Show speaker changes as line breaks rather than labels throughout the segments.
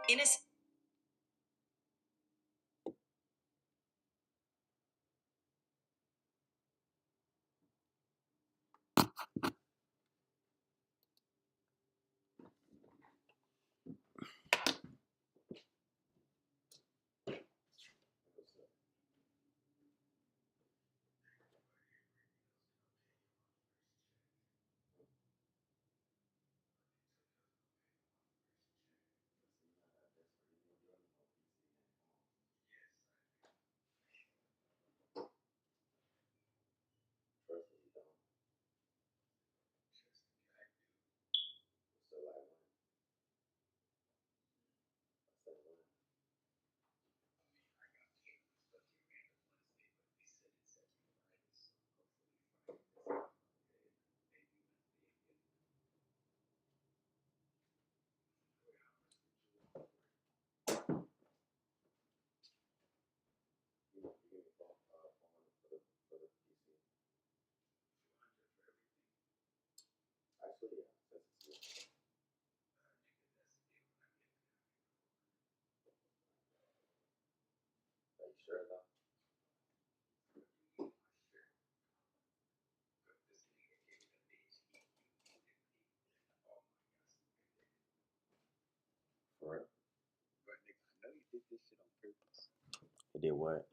In a
He did what?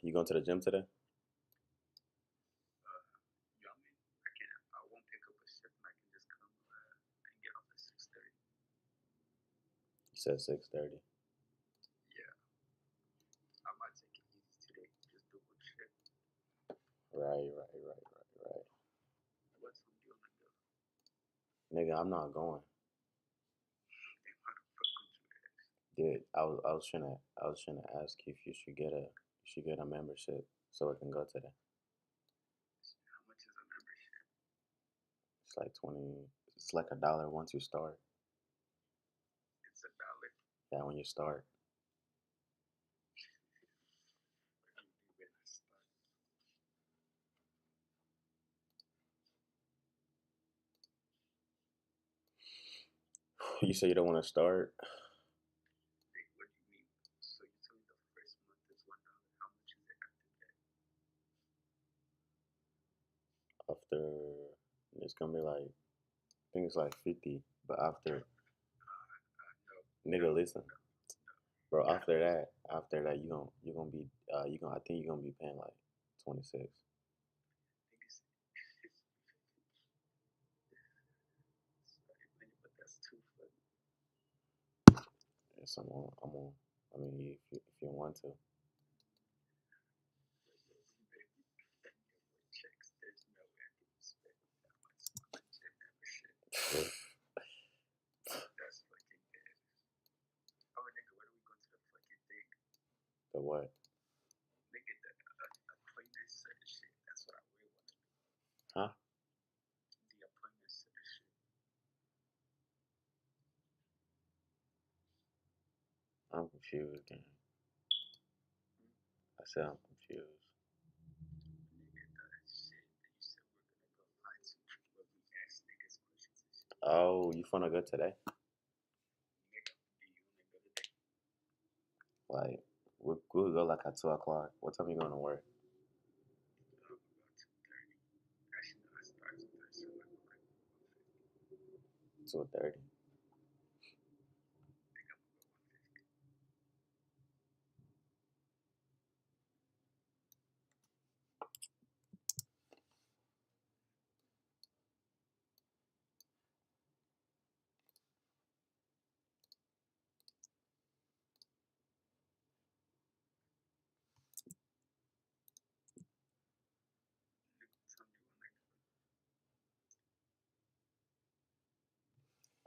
You going to the gym today? You said 6:30. Right. Nigga, I'm not going. Dude, I was trying to ask you if you should get a membership so I can go today. It's like 20. It's like $1 once you start. Yeah, when you start. You say you don't want to start after. It's gonna be like I think it's like 50, but after nigga listen, bro. After that you gonna be you gonna I think you're gonna be paying like 26. Yes, I'm on. I mean, if you want to. The what? Huh? I'm confused, gang. I said I'm confused. Oh, you wanna go today? Like, we'll go like at 2 o'clock. What time you going to work? 2:30.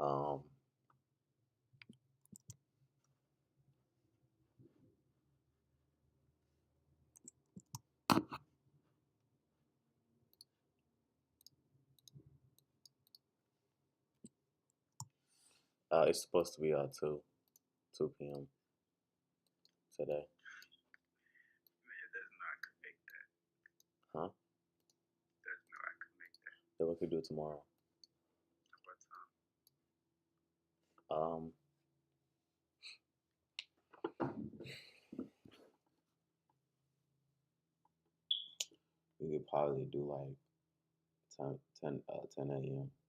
Um, it's supposed to be 2. 2 p.m. today.
Man, there's no I could make that.
Huh?
There's no I could make that.
Then we could do it tomorrow.
What time?
Um, we could probably do like 10 a.m.
That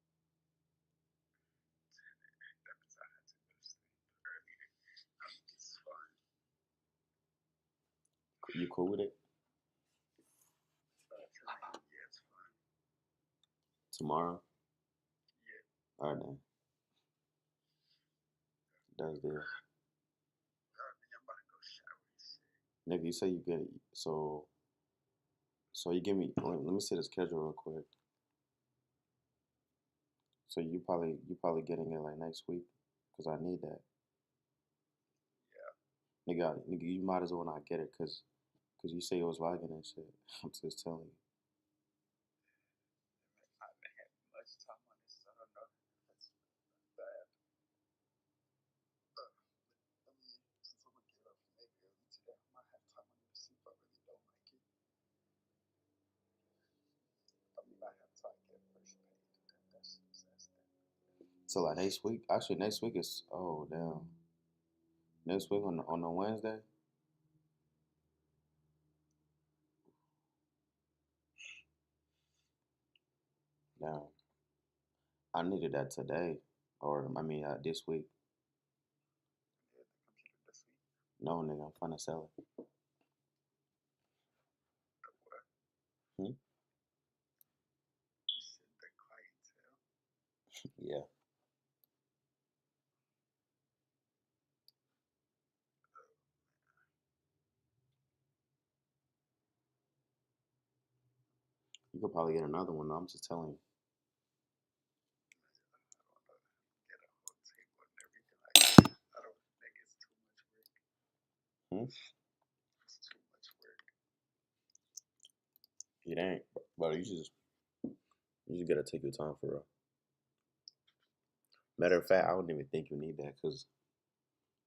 means I had to go to sleep earlier. It's fun.
You cool with it?
Yeah, it's fun.
Tomorrow?
Yeah.
Alright then. That's deal.
I'm about to go shower and shit.
Nigga, you say you get it. So you give me. Let me see the schedule real quick. So you probably getting it like next week, cause I need that.
Yeah.
Nigga, you might as well not get it, cause you say it was lagging and shit. I'm just telling you.
I haven't had much time on this, so I don't know if that's bad. I mean, since I'm gonna get up maybe early today, I might have time on it to see if I really don't like it. I mean, I have time to get first paid. That shit's ass then.
So like next week, actually next week is damn. Next week on a Wednesday. Damn, I needed that today, or I mean this week.
Yeah, the computer this week.
No nigga, I'm trying to sell it.
The what?
Hmm?
You said the clientele.
Yeah. You could probably get another one. I'm just telling you.
Get a whole table and everything like that. I don't think it's too much work.
Hmm?
It's too much work.
It ain't, but you just gotta take your time for real. Matter of fact, I don't even think you need that because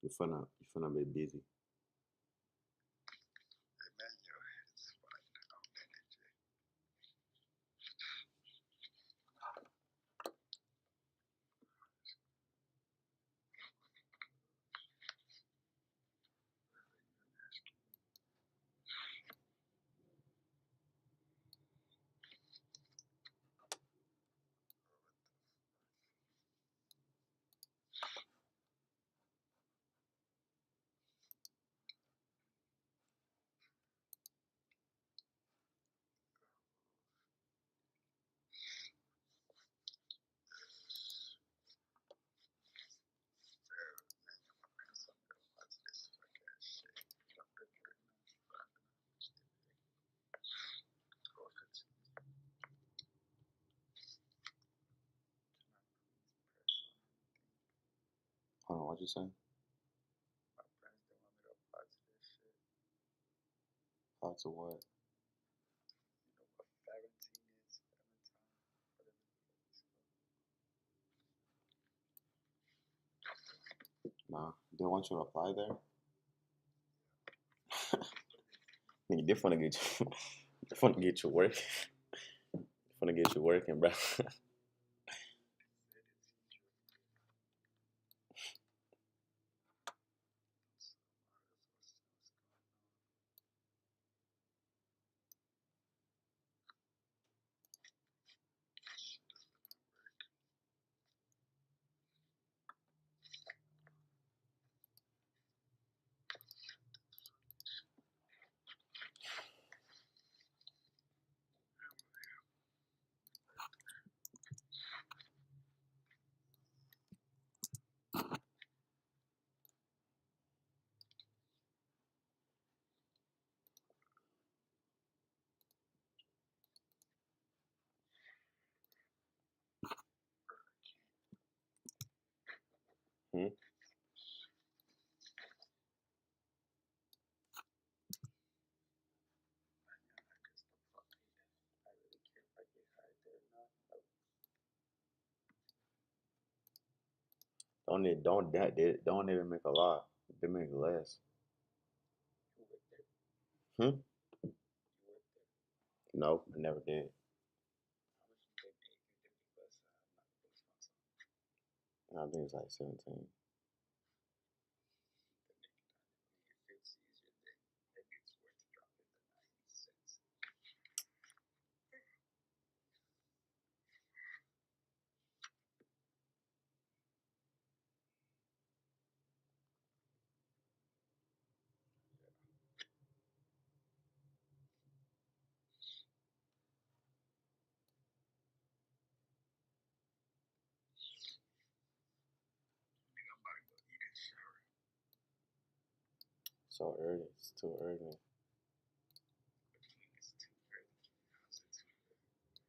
you're finna be busy.
And then your head's fine. I'll manage it. My parents don't know what's this fucking ass shit. I'm good right now. Go for it.
Hold on, what you say?
My parents don't want me to apply to this shit.
How to what?
You know what Valentine is? Valentine. Whatever the fuck it's called.
Nah, they want you to apply there. Nigga, they finna get you. They finna get you working. They finna get you working, bro. Don't even make a lot. They make less.
You work there?
Hmm.
You work there?
Nope, I never did.
How much do they pay you to be bus? Not the bus sponsor.
I think it's like 17.
The make it. I mean, if it's easier, then maybe it's worth to drop it to 9 cents. Yeah. Nigga, I'm about to go eat and shower.
So early. It's too early.
What do you mean it's too early? How's it too early?
What the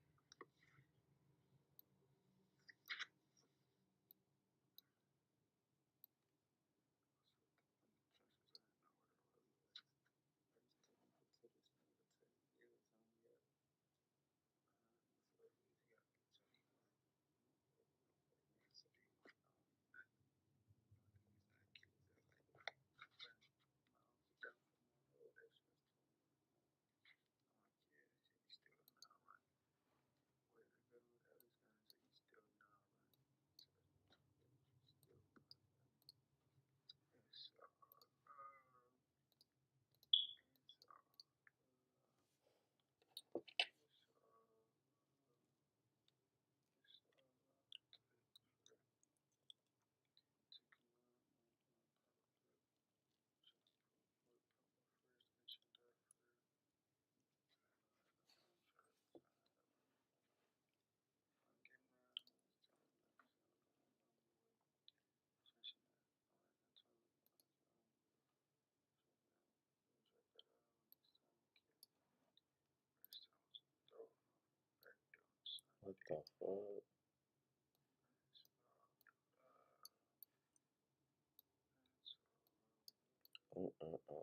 fuck? Uh.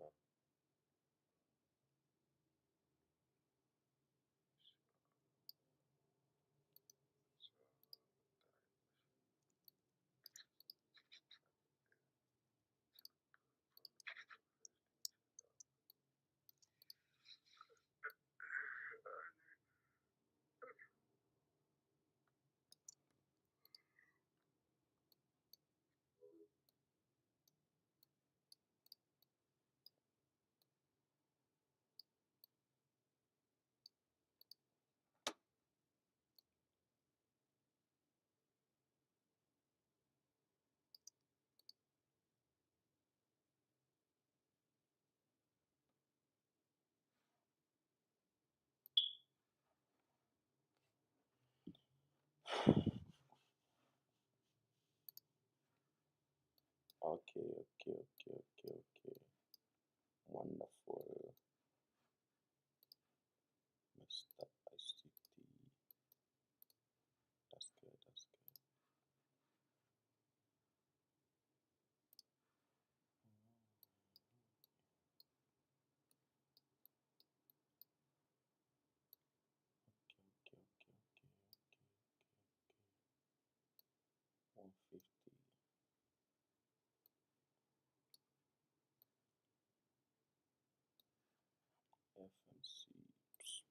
Okay. Wonderful. Mr. ICT. That's good. That's good. Okay. 150. FNC. Psst.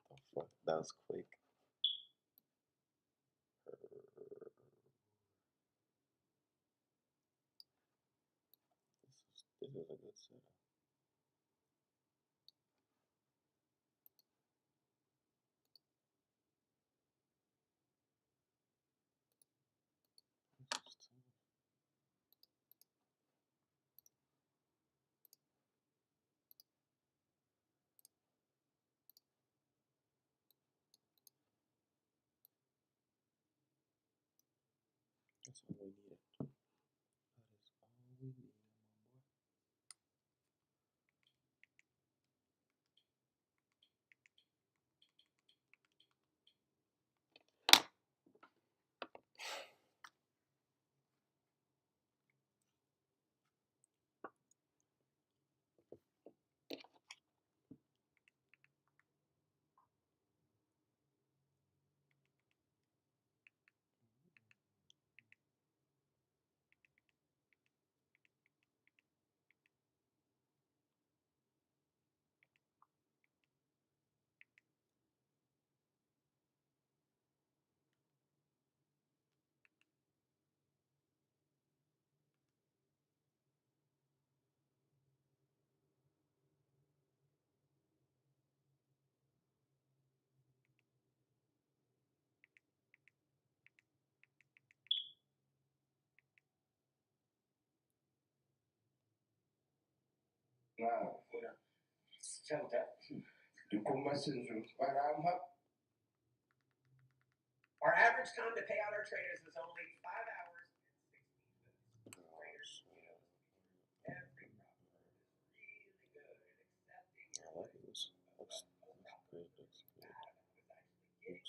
What the fuck? That was quick. This is a good setup. That's all we needed. That is all we needed, my boy.
Now, tell that to go message but I'm up. Our average time to pay out our traders is only 5 hours and 16 minutes. Traders every proper is really good at accepting
I like this. Looks good. Looks good.
looks good.
Good.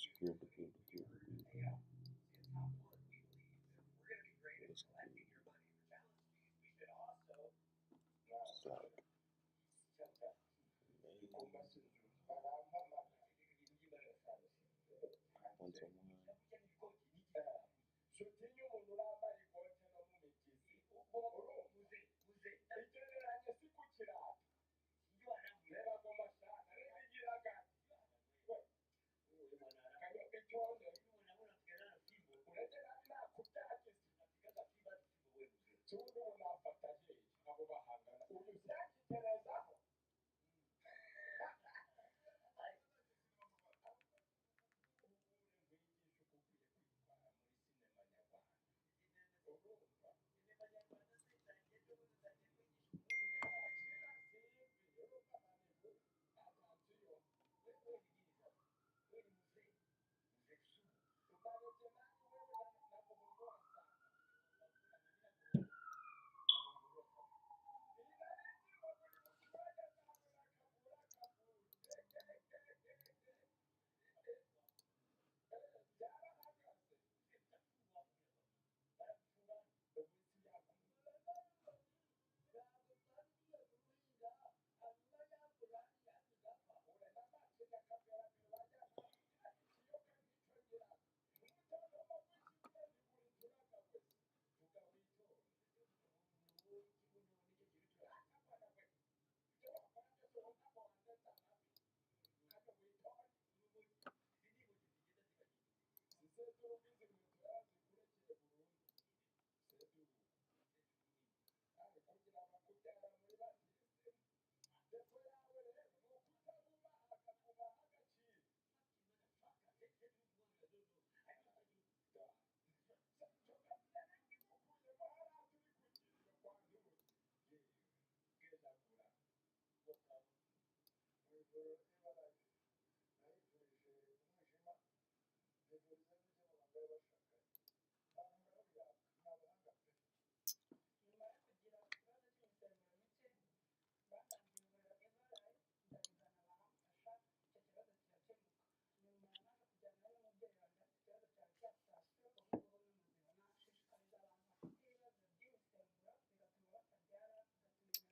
Payout. It's top one, we believe. If we're going to be great at collecting your money for challenge fees, we should also
Slide. Once a while.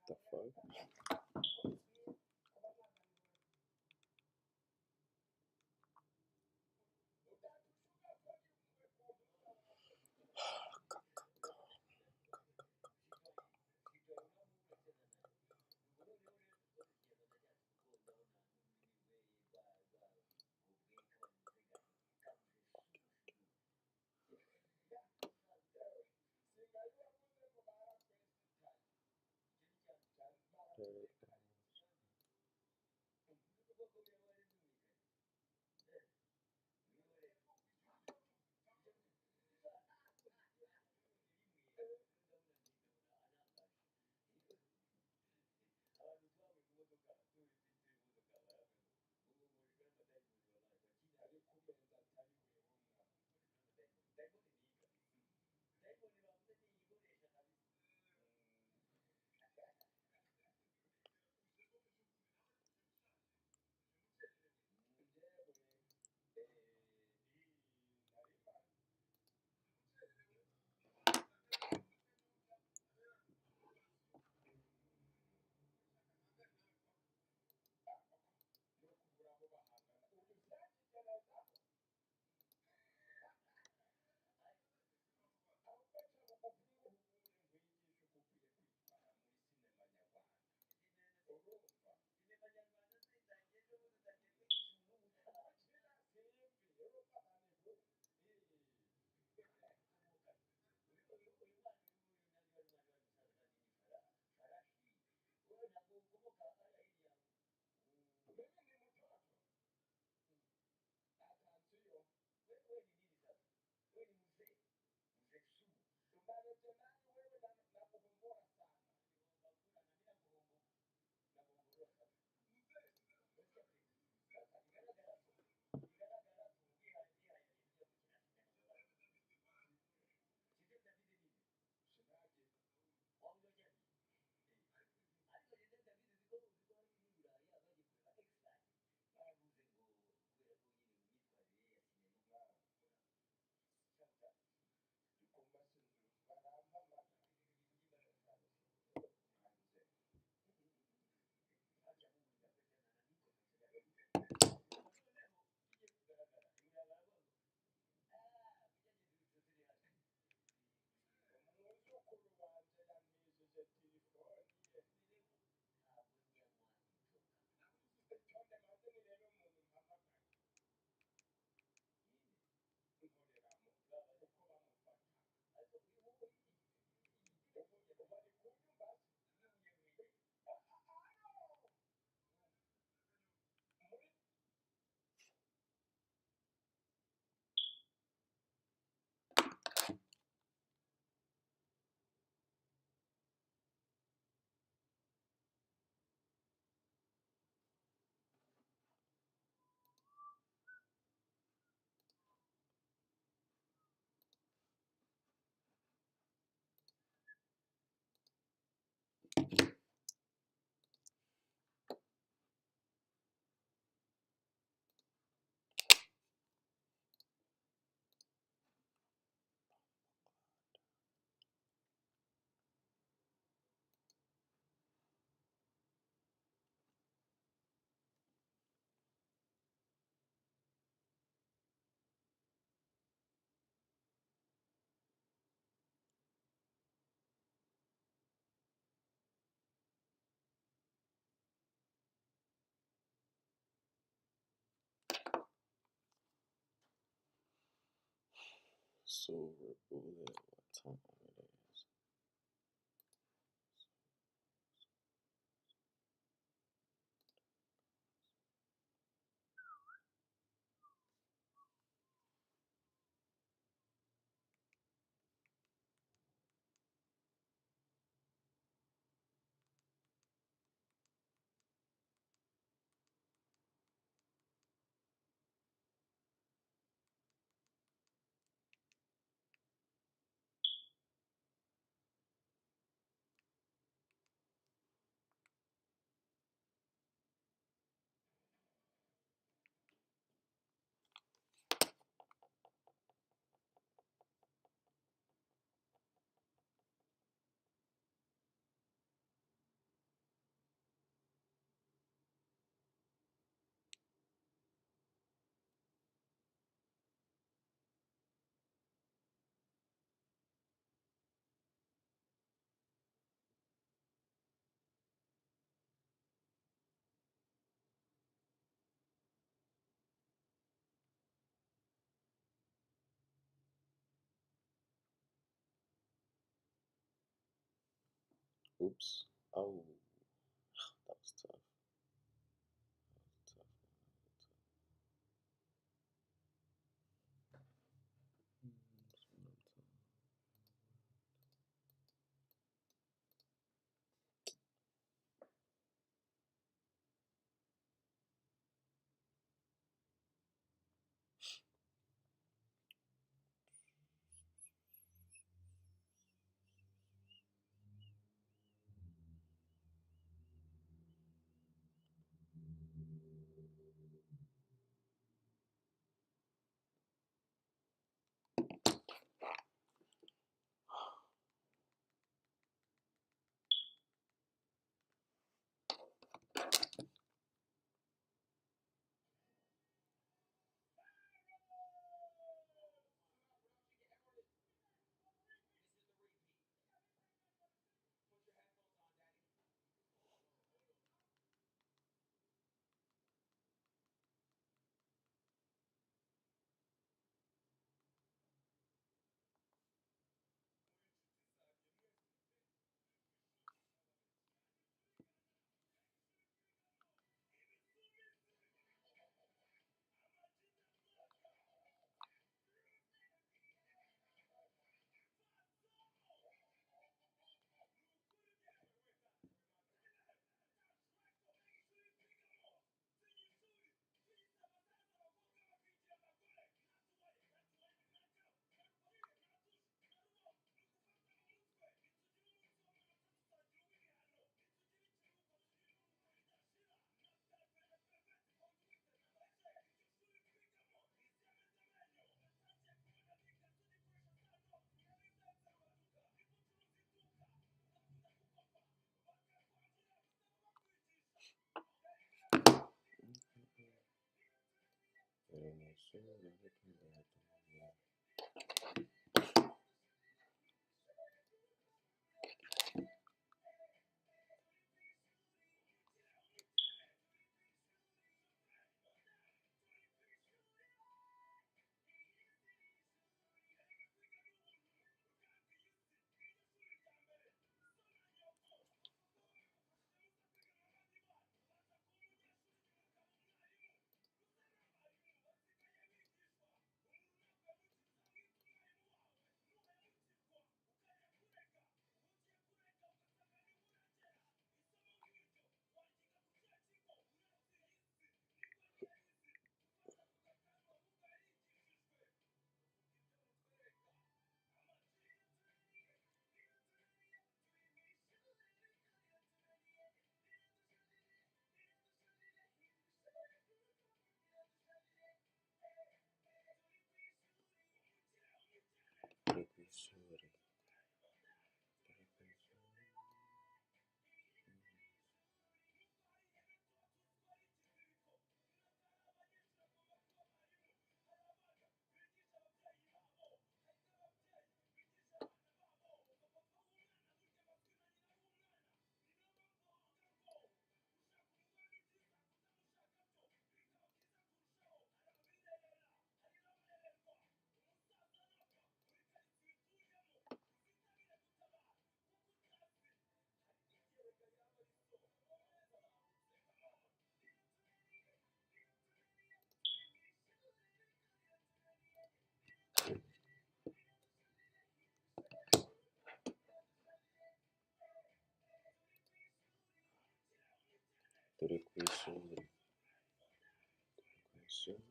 The fuck? So we're over there. What time it is? Oops. Oh, that was tough. That was tough. pero no sé, no sé qué le da. Precursori. Precursori. Precursori.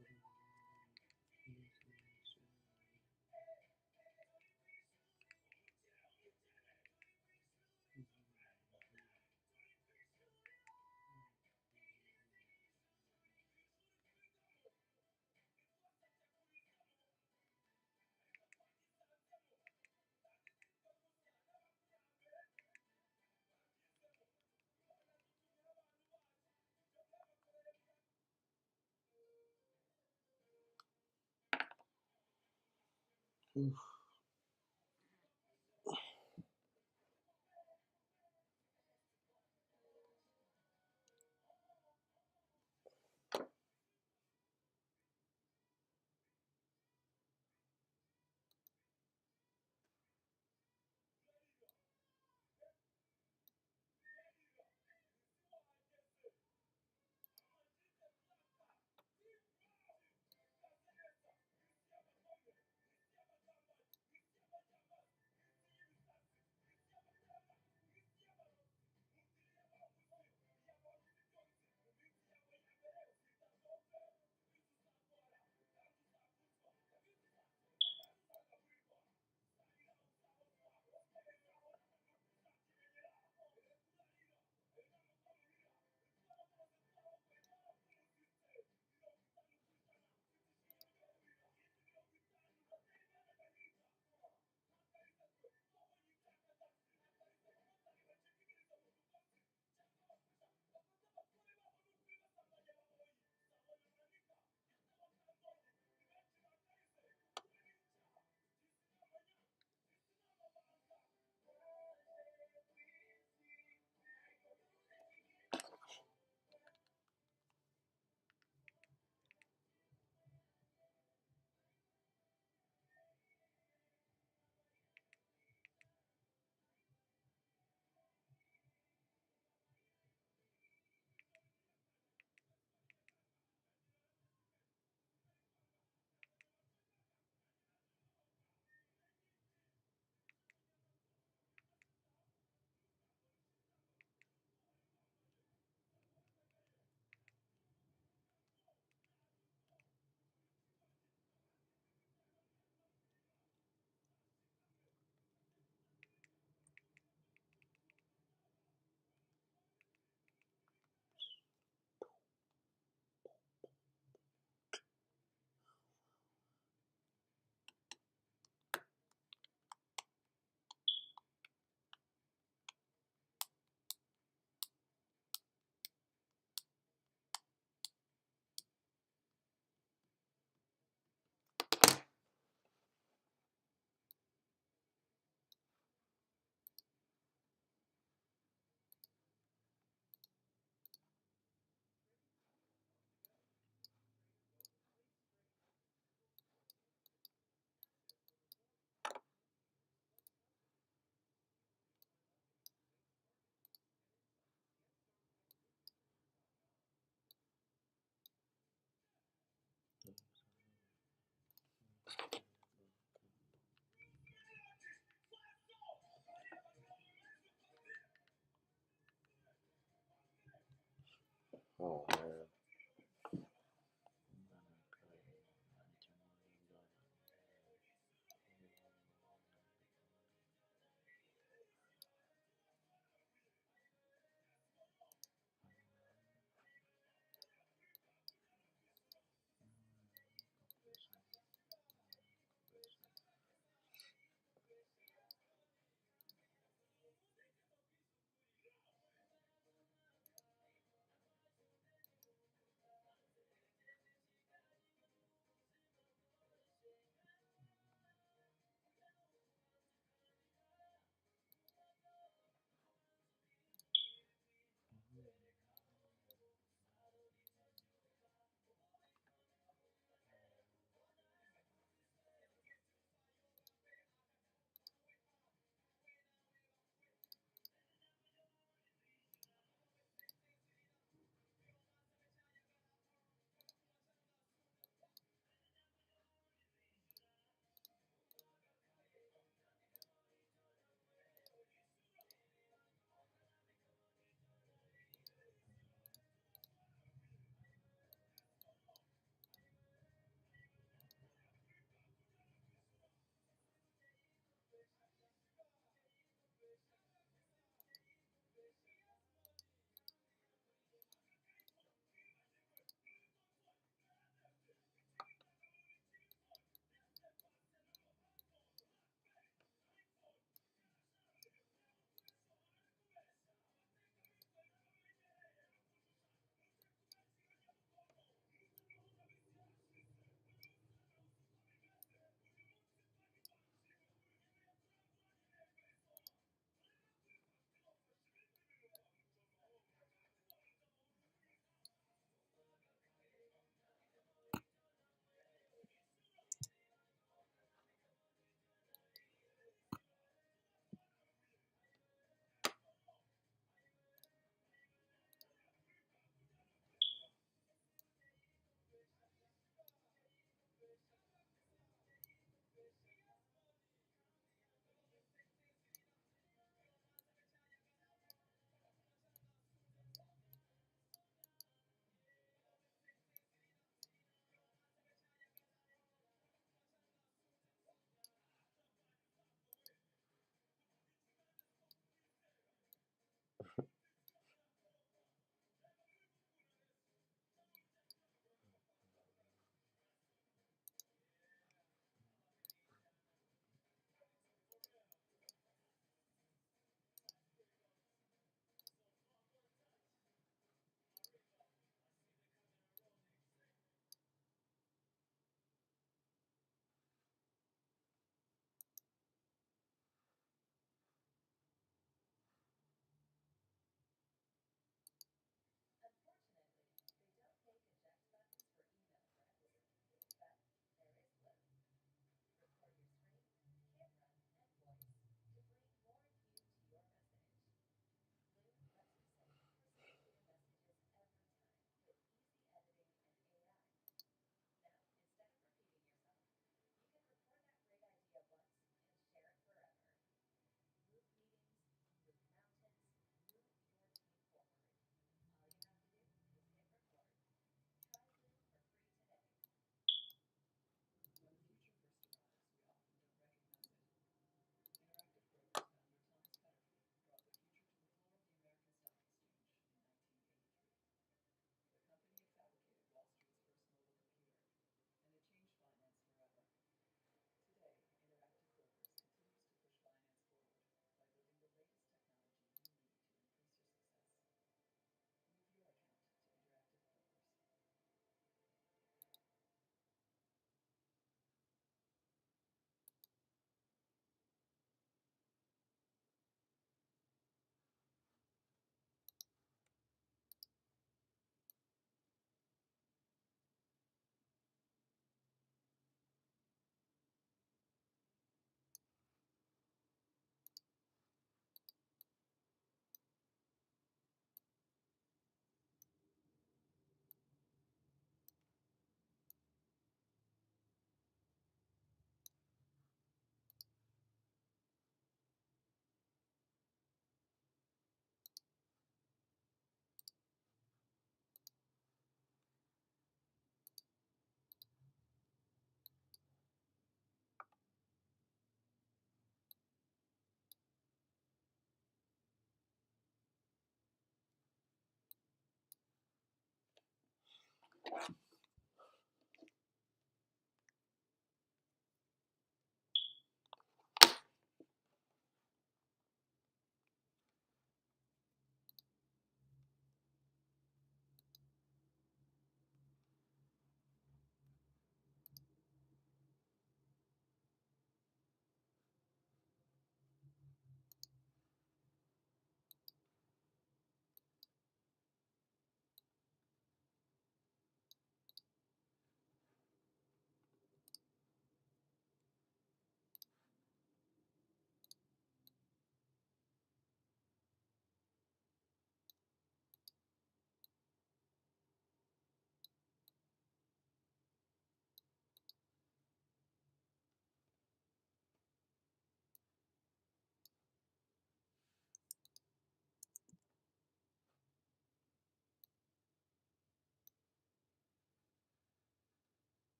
Oh man.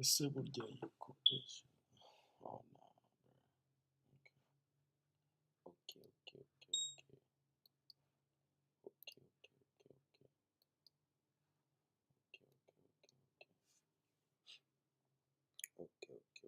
Simple day you cook this. Oh no, bro. Okay, okay, okay, okay, okay, okay, okay, okay, okay, okay, okay,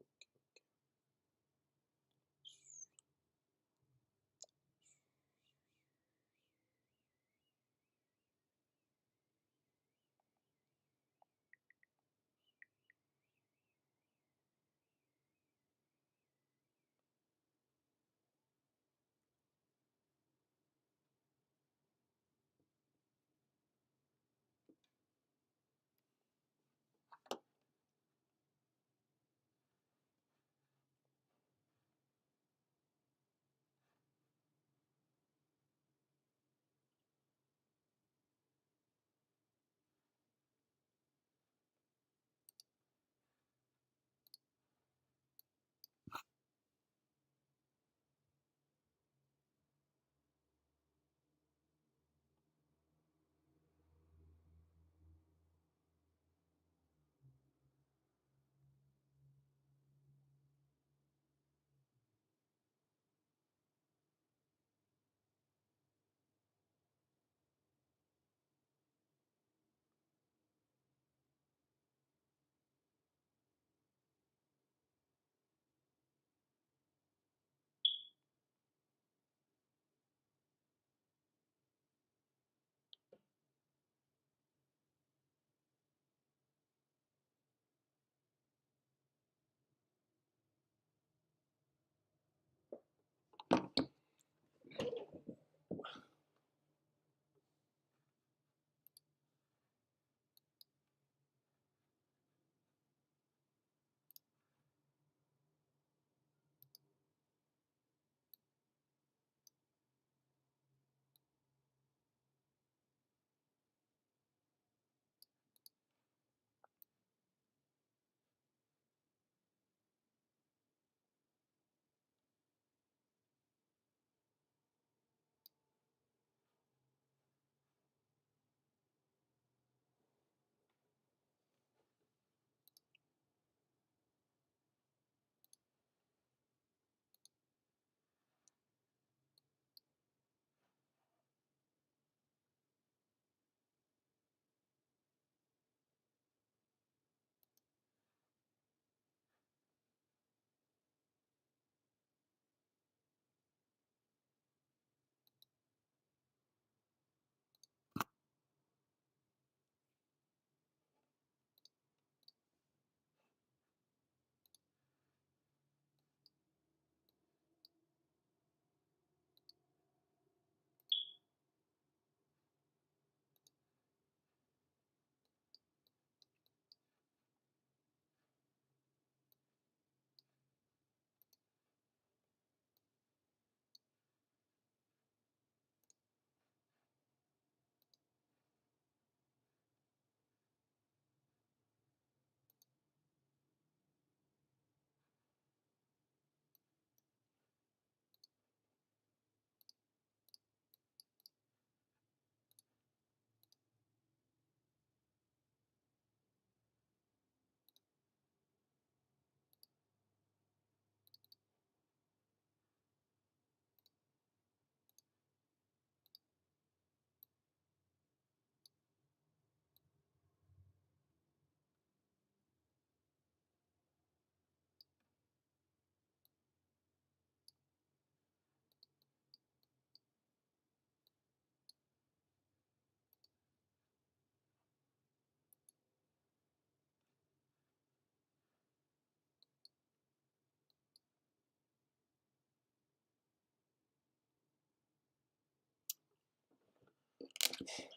okay, okay.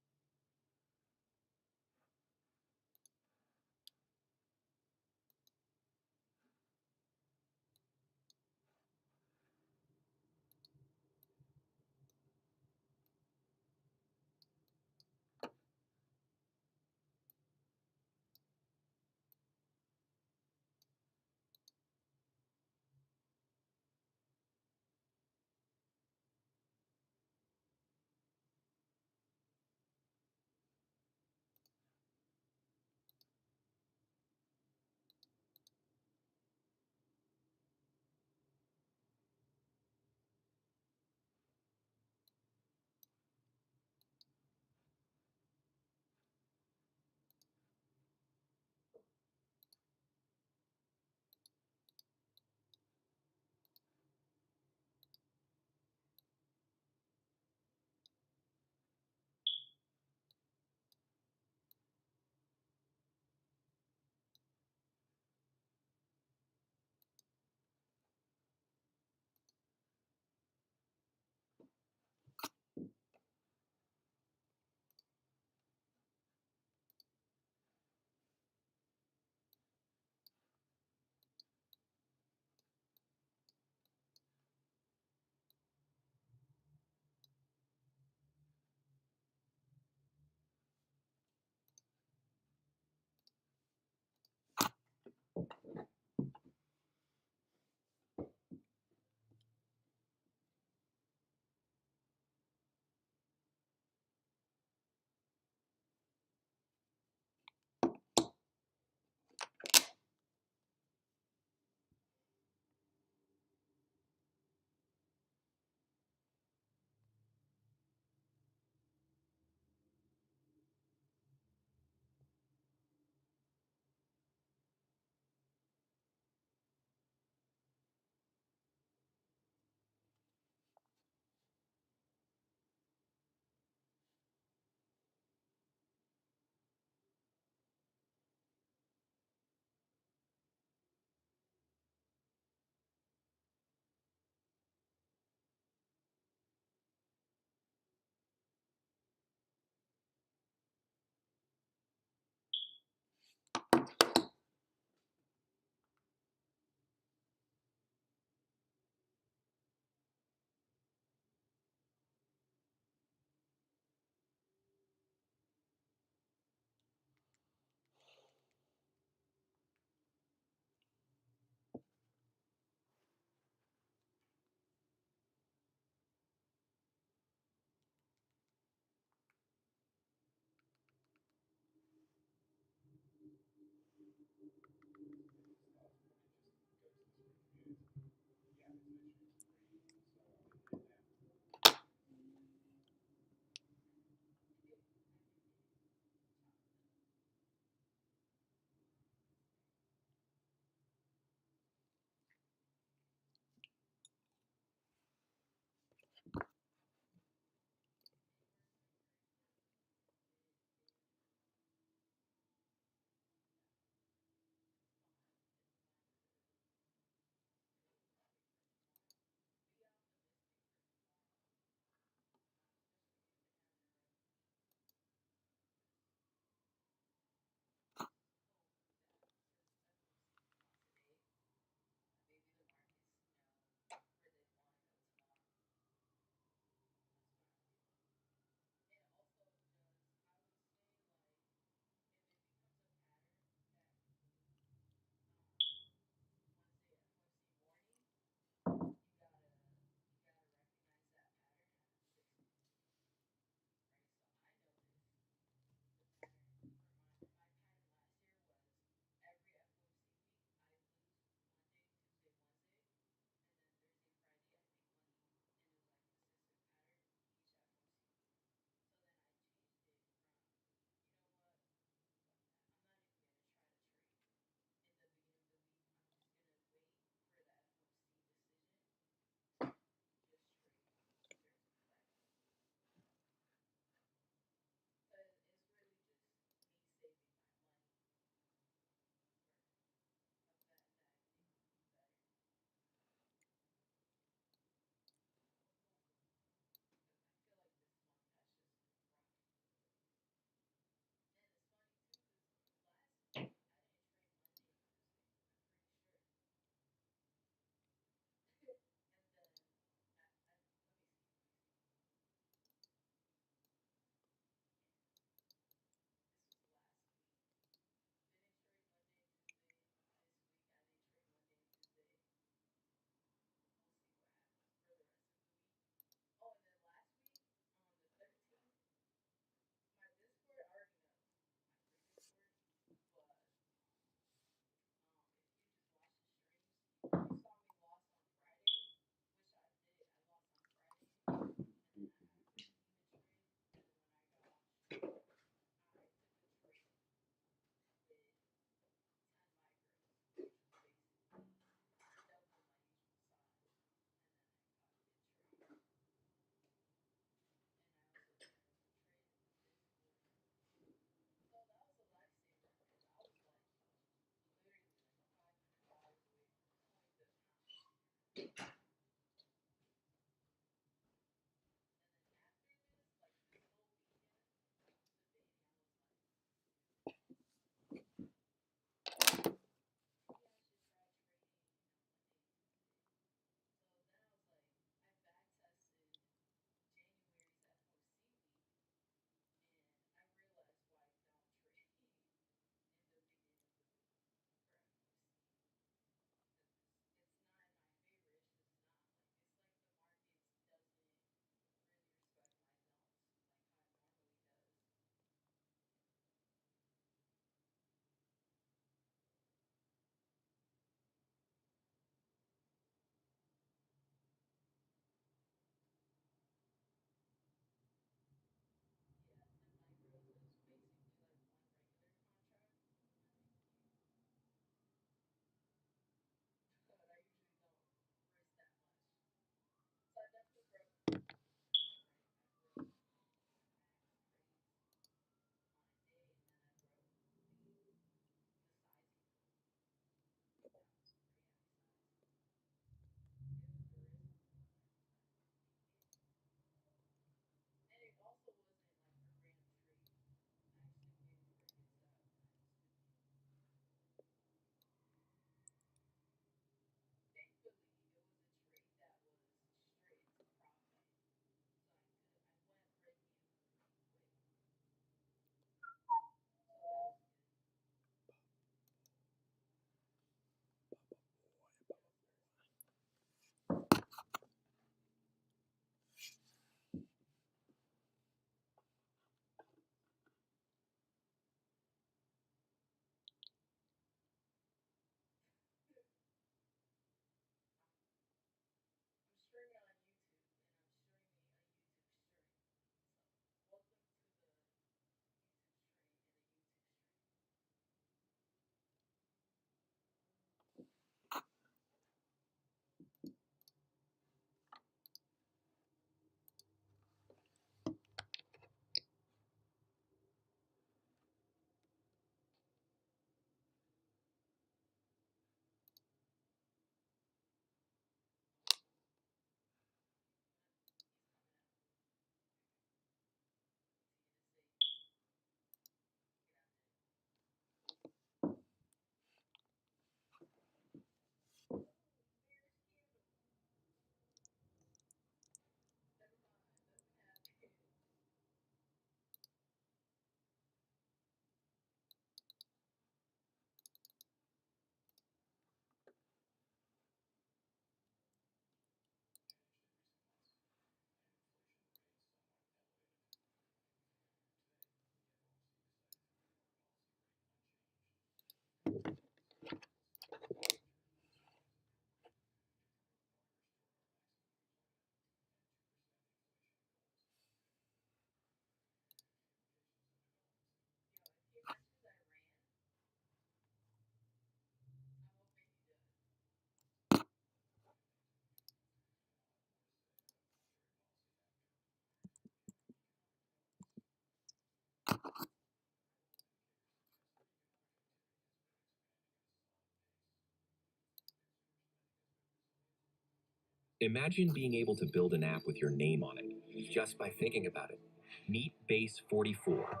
Imagine being able to build an app with your name on it, just by thinking about it. Meet Base 44,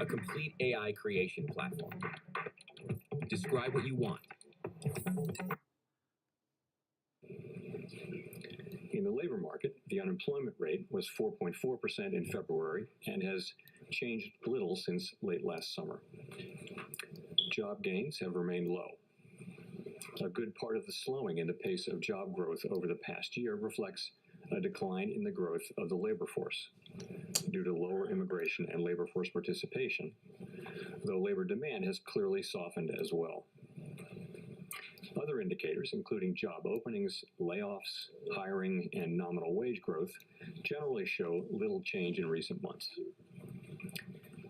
a complete AI creation platform. Describe what you want.
In the labor market, the unemployment rate was 4.4% in February and has changed little since late last summer. Job gains have remained low. A good part of the slowing in the pace of job growth over the past year reflects a decline in the growth of the labor force due to lower immigration and labor force participation, though labor demand has clearly softened as well. Other indicators, including job openings, layoffs, hiring, and nominal wage growth, generally show little change in recent months.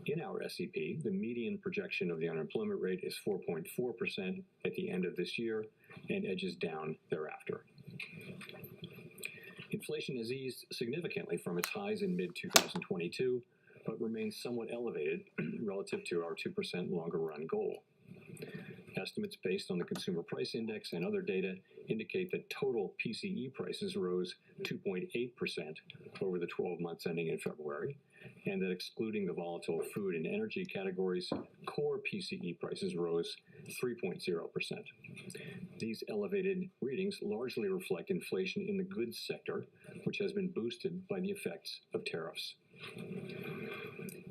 In our SEP, the median projection of the unemployment rate is 4.4% at the end of this year and edges down thereafter. Inflation has eased significantly from its highs in mid-2022, but remains somewhat elevated relative to our 2% longer-run goal. Estimates based on the Consumer Price Index and other data indicate that total PCE prices rose 2.8% over the 12 months ending in February, and that excluding the volatile food and energy categories, core PCE prices rose 3.0%. These elevated readings largely reflect inflation in the goods sector, which has been boosted by the effects of tariffs.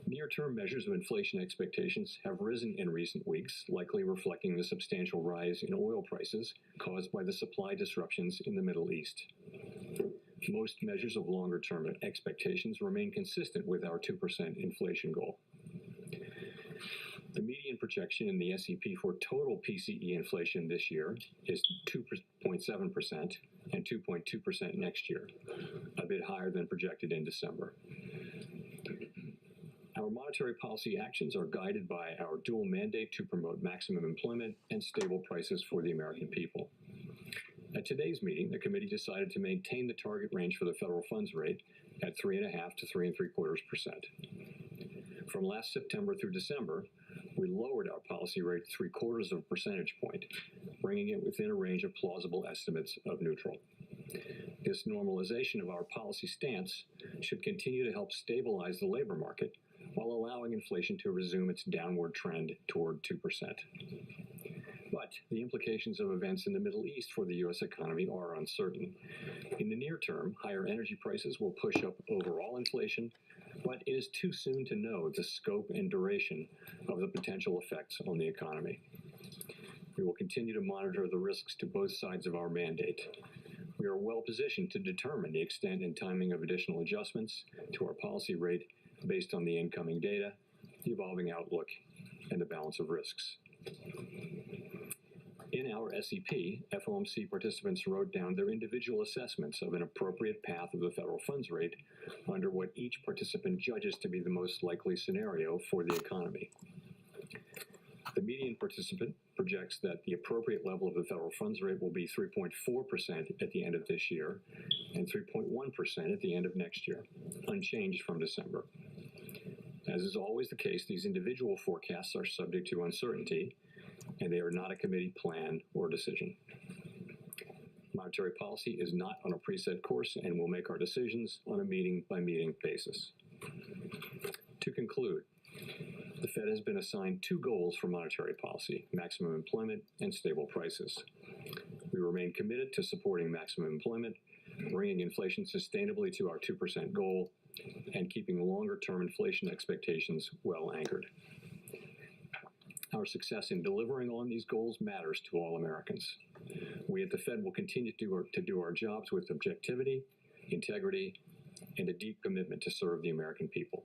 Near-term measures of inflation expectations have risen in recent weeks, likely reflecting the substantial rise in oil prices caused by the supply disruptions in the Middle East. Most measures of longer-term expectations remain consistent with our 2% inflation goal. The median projection in the SEP for total PCE inflation this year is 2.7% and 2.2% next year, a bit higher than projected in December. Our monetary policy actions are guided by our dual mandate to promote maximum employment and stable prices for the American people. At today's meeting, the committee decided to maintain the target range for the federal funds rate at 3.5 to 3.75%. From last September through December, we lowered our policy rate 0.75 percentage point, bringing it within a range of plausible estimates of neutral. This normalization of our policy stance should continue to help stabilize the labor market while allowing inflation to resume its downward trend toward 2%. But the implications of events in the Middle East for the U.S. economy are uncertain. In the near term, higher energy prices will push up overall inflation, but it is too soon to know the scope and duration of the potential effects on the economy. We will continue to monitor the risks to both sides of our mandate. We are well positioned to determine the extent and timing of additional adjustments to our policy rate based on the incoming data, the evolving outlook, and the balance of risks. In our SEP, FOMC participants wrote down their individual assessments of an appropriate path of the federal funds rate under what each participant judges to be the most likely scenario for the economy. The median participant projects that the appropriate level of the federal funds rate will be 3.4% at the end of this year and 3.1% at the end of next year, unchanged from December. As is always the case, these individual forecasts are subject to uncertainty, and they are not a committee plan or decision. Monetary policy is not on a preset course, and we'll make our decisions on a meeting-by-meeting basis. To conclude, the Fed has been assigned two goals for monetary policy: maximum employment and stable prices. We remain committed to supporting maximum employment, bringing inflation sustainably to our 2% goal, and keeping longer-term inflation expectations well anchored. Our success in delivering on these goals matters to all Americans. We at the Fed will continue to do our jobs with objectivity, integrity, and a deep commitment to serve the American people.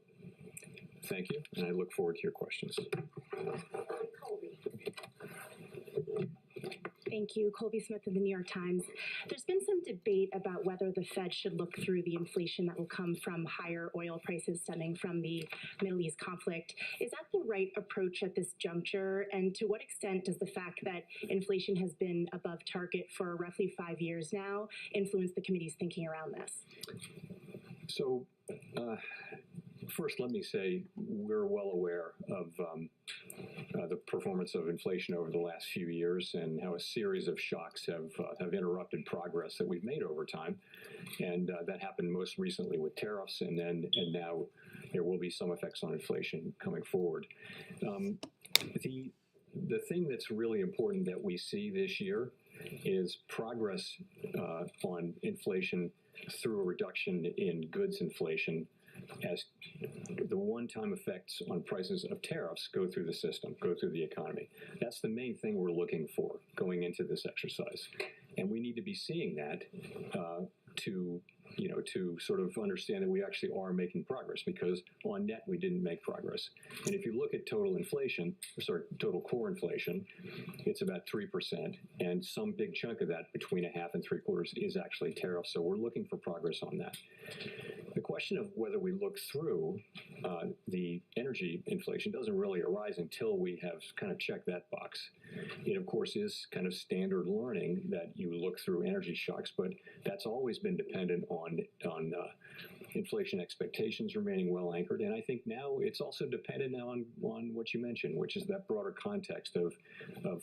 Thank you, and I look forward to your questions.
Thank you. Colby Smith of the New York Times. There's been some debate about whether the Fed should look through the inflation that will come from higher oil prices stemming from the Middle East conflict. Is that the right approach at this juncture? And to what extent does the fact that inflation has been above target for roughly 5 years now influence the committee's thinking around this?
So, First, let me say we're well aware of the performance of inflation over the last few years and how a series of shocks have interrupted progress that we've made over time, and that happened most recently with tariffs, and now there will be some effects on inflation coming forward. The thing that's really important that we see this year is progress on inflation through a reduction in goods inflation, as the one-time effects on prices of tariffs go through the system, go through the economy. That's the main thing we're looking for going into this exercise. And we need to be seeing that to sort of understand that we actually are making progress, because on net we didn't make progress. And if you look at total inflation, total core inflation, it's about 3%, and some big chunk of that, between 1/2 and 3/4, is actually tariffs. So we're looking for progress on that. The question of whether we look through the energy inflation doesn't really arise until we have kind of checked that box. It, of course, is kind of standard learning that you look through energy shocks, but that's always been dependent on inflation expectations remaining well anchored. And I think now it's also dependent on what you mentioned, which is that broader context of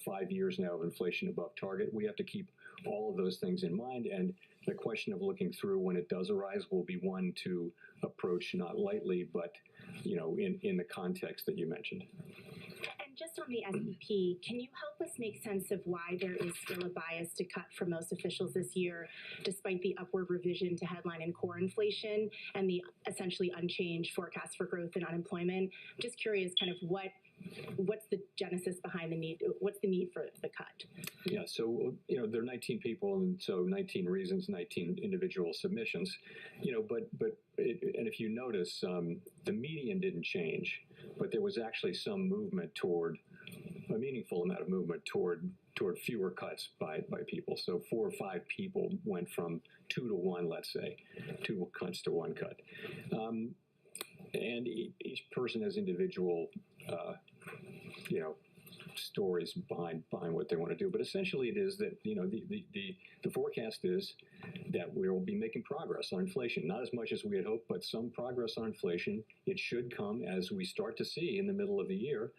5 years now of inflation above target. We have to keep all of those things in mind, and the question of looking through when it does arise will be one to approach not lightly, but in the context that you mentioned.
And just on the SEP, can you help us make sense of why there is still a bias to cut for most officials this year, despite the upward revision to headline and core inflation and the essentially unchanged forecast for growth and unemployment? I'm just curious, kind of what's the genesis behind the need? What's the need for the cut?
Yeah, so there are 19 people, and so 19 reasons, 19 individual submissions. And if you notice, the median didn't change, but there was actually some movement toward a meaningful amount of movement toward fewer cuts by people. So 4 or 5 people went from 2 to 1, let's say, 2 cuts to 1 cut. And each person has individual, stories behind what they want to do. But essentially, it is that the forecast is that we will be making progress on inflation. Not as much as we had hoped, but some progress on inflation. It should come as we start to see in the middle of the year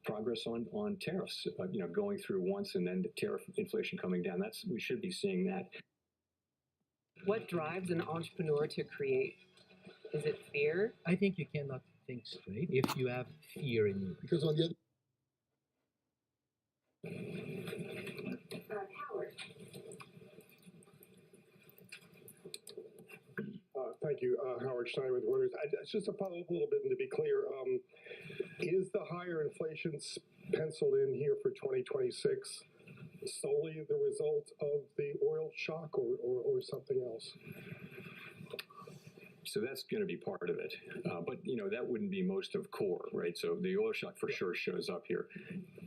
progress on tariffs. Going through once and then the tariff inflation coming down. We should be seeing that.
What drives an entrepreneur to create? Is it fear?
I think you cannot think straight if you have fear in you. Because on the other
Howard.
Thank you, Howard Stein with Reuters. Just to follow up a little bit and to be clear, is the higher inflation penciled in here for 2026 solely the result of the oil shock or something else?
So that's going to be part of it. But, that wouldn't be most of core, right? So the oil shock for sure shows up here.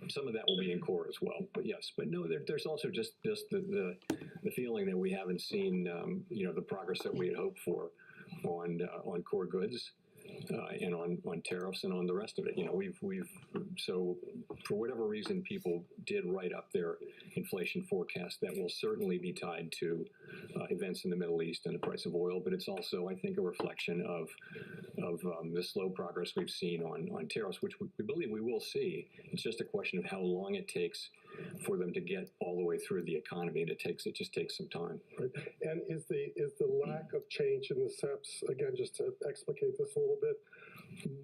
Some of that will be in core as well. But yes, but no, there's also just the feeling that we haven't seen, the progress that we had hoped for on core goods. And on tariffs and on the rest of it. So for whatever reason, people did write up their inflation forecast. That will certainly be tied to events in the Middle East and the price of oil, but it's also, I think, a reflection of the slow progress we've seen on tariffs, which we believe we will see. It's just a question of how long it takes for them to get all the way through the economy, and it just takes some time.
Right. And is the lack of change in the SEPs, again, just to explicate this a little bit,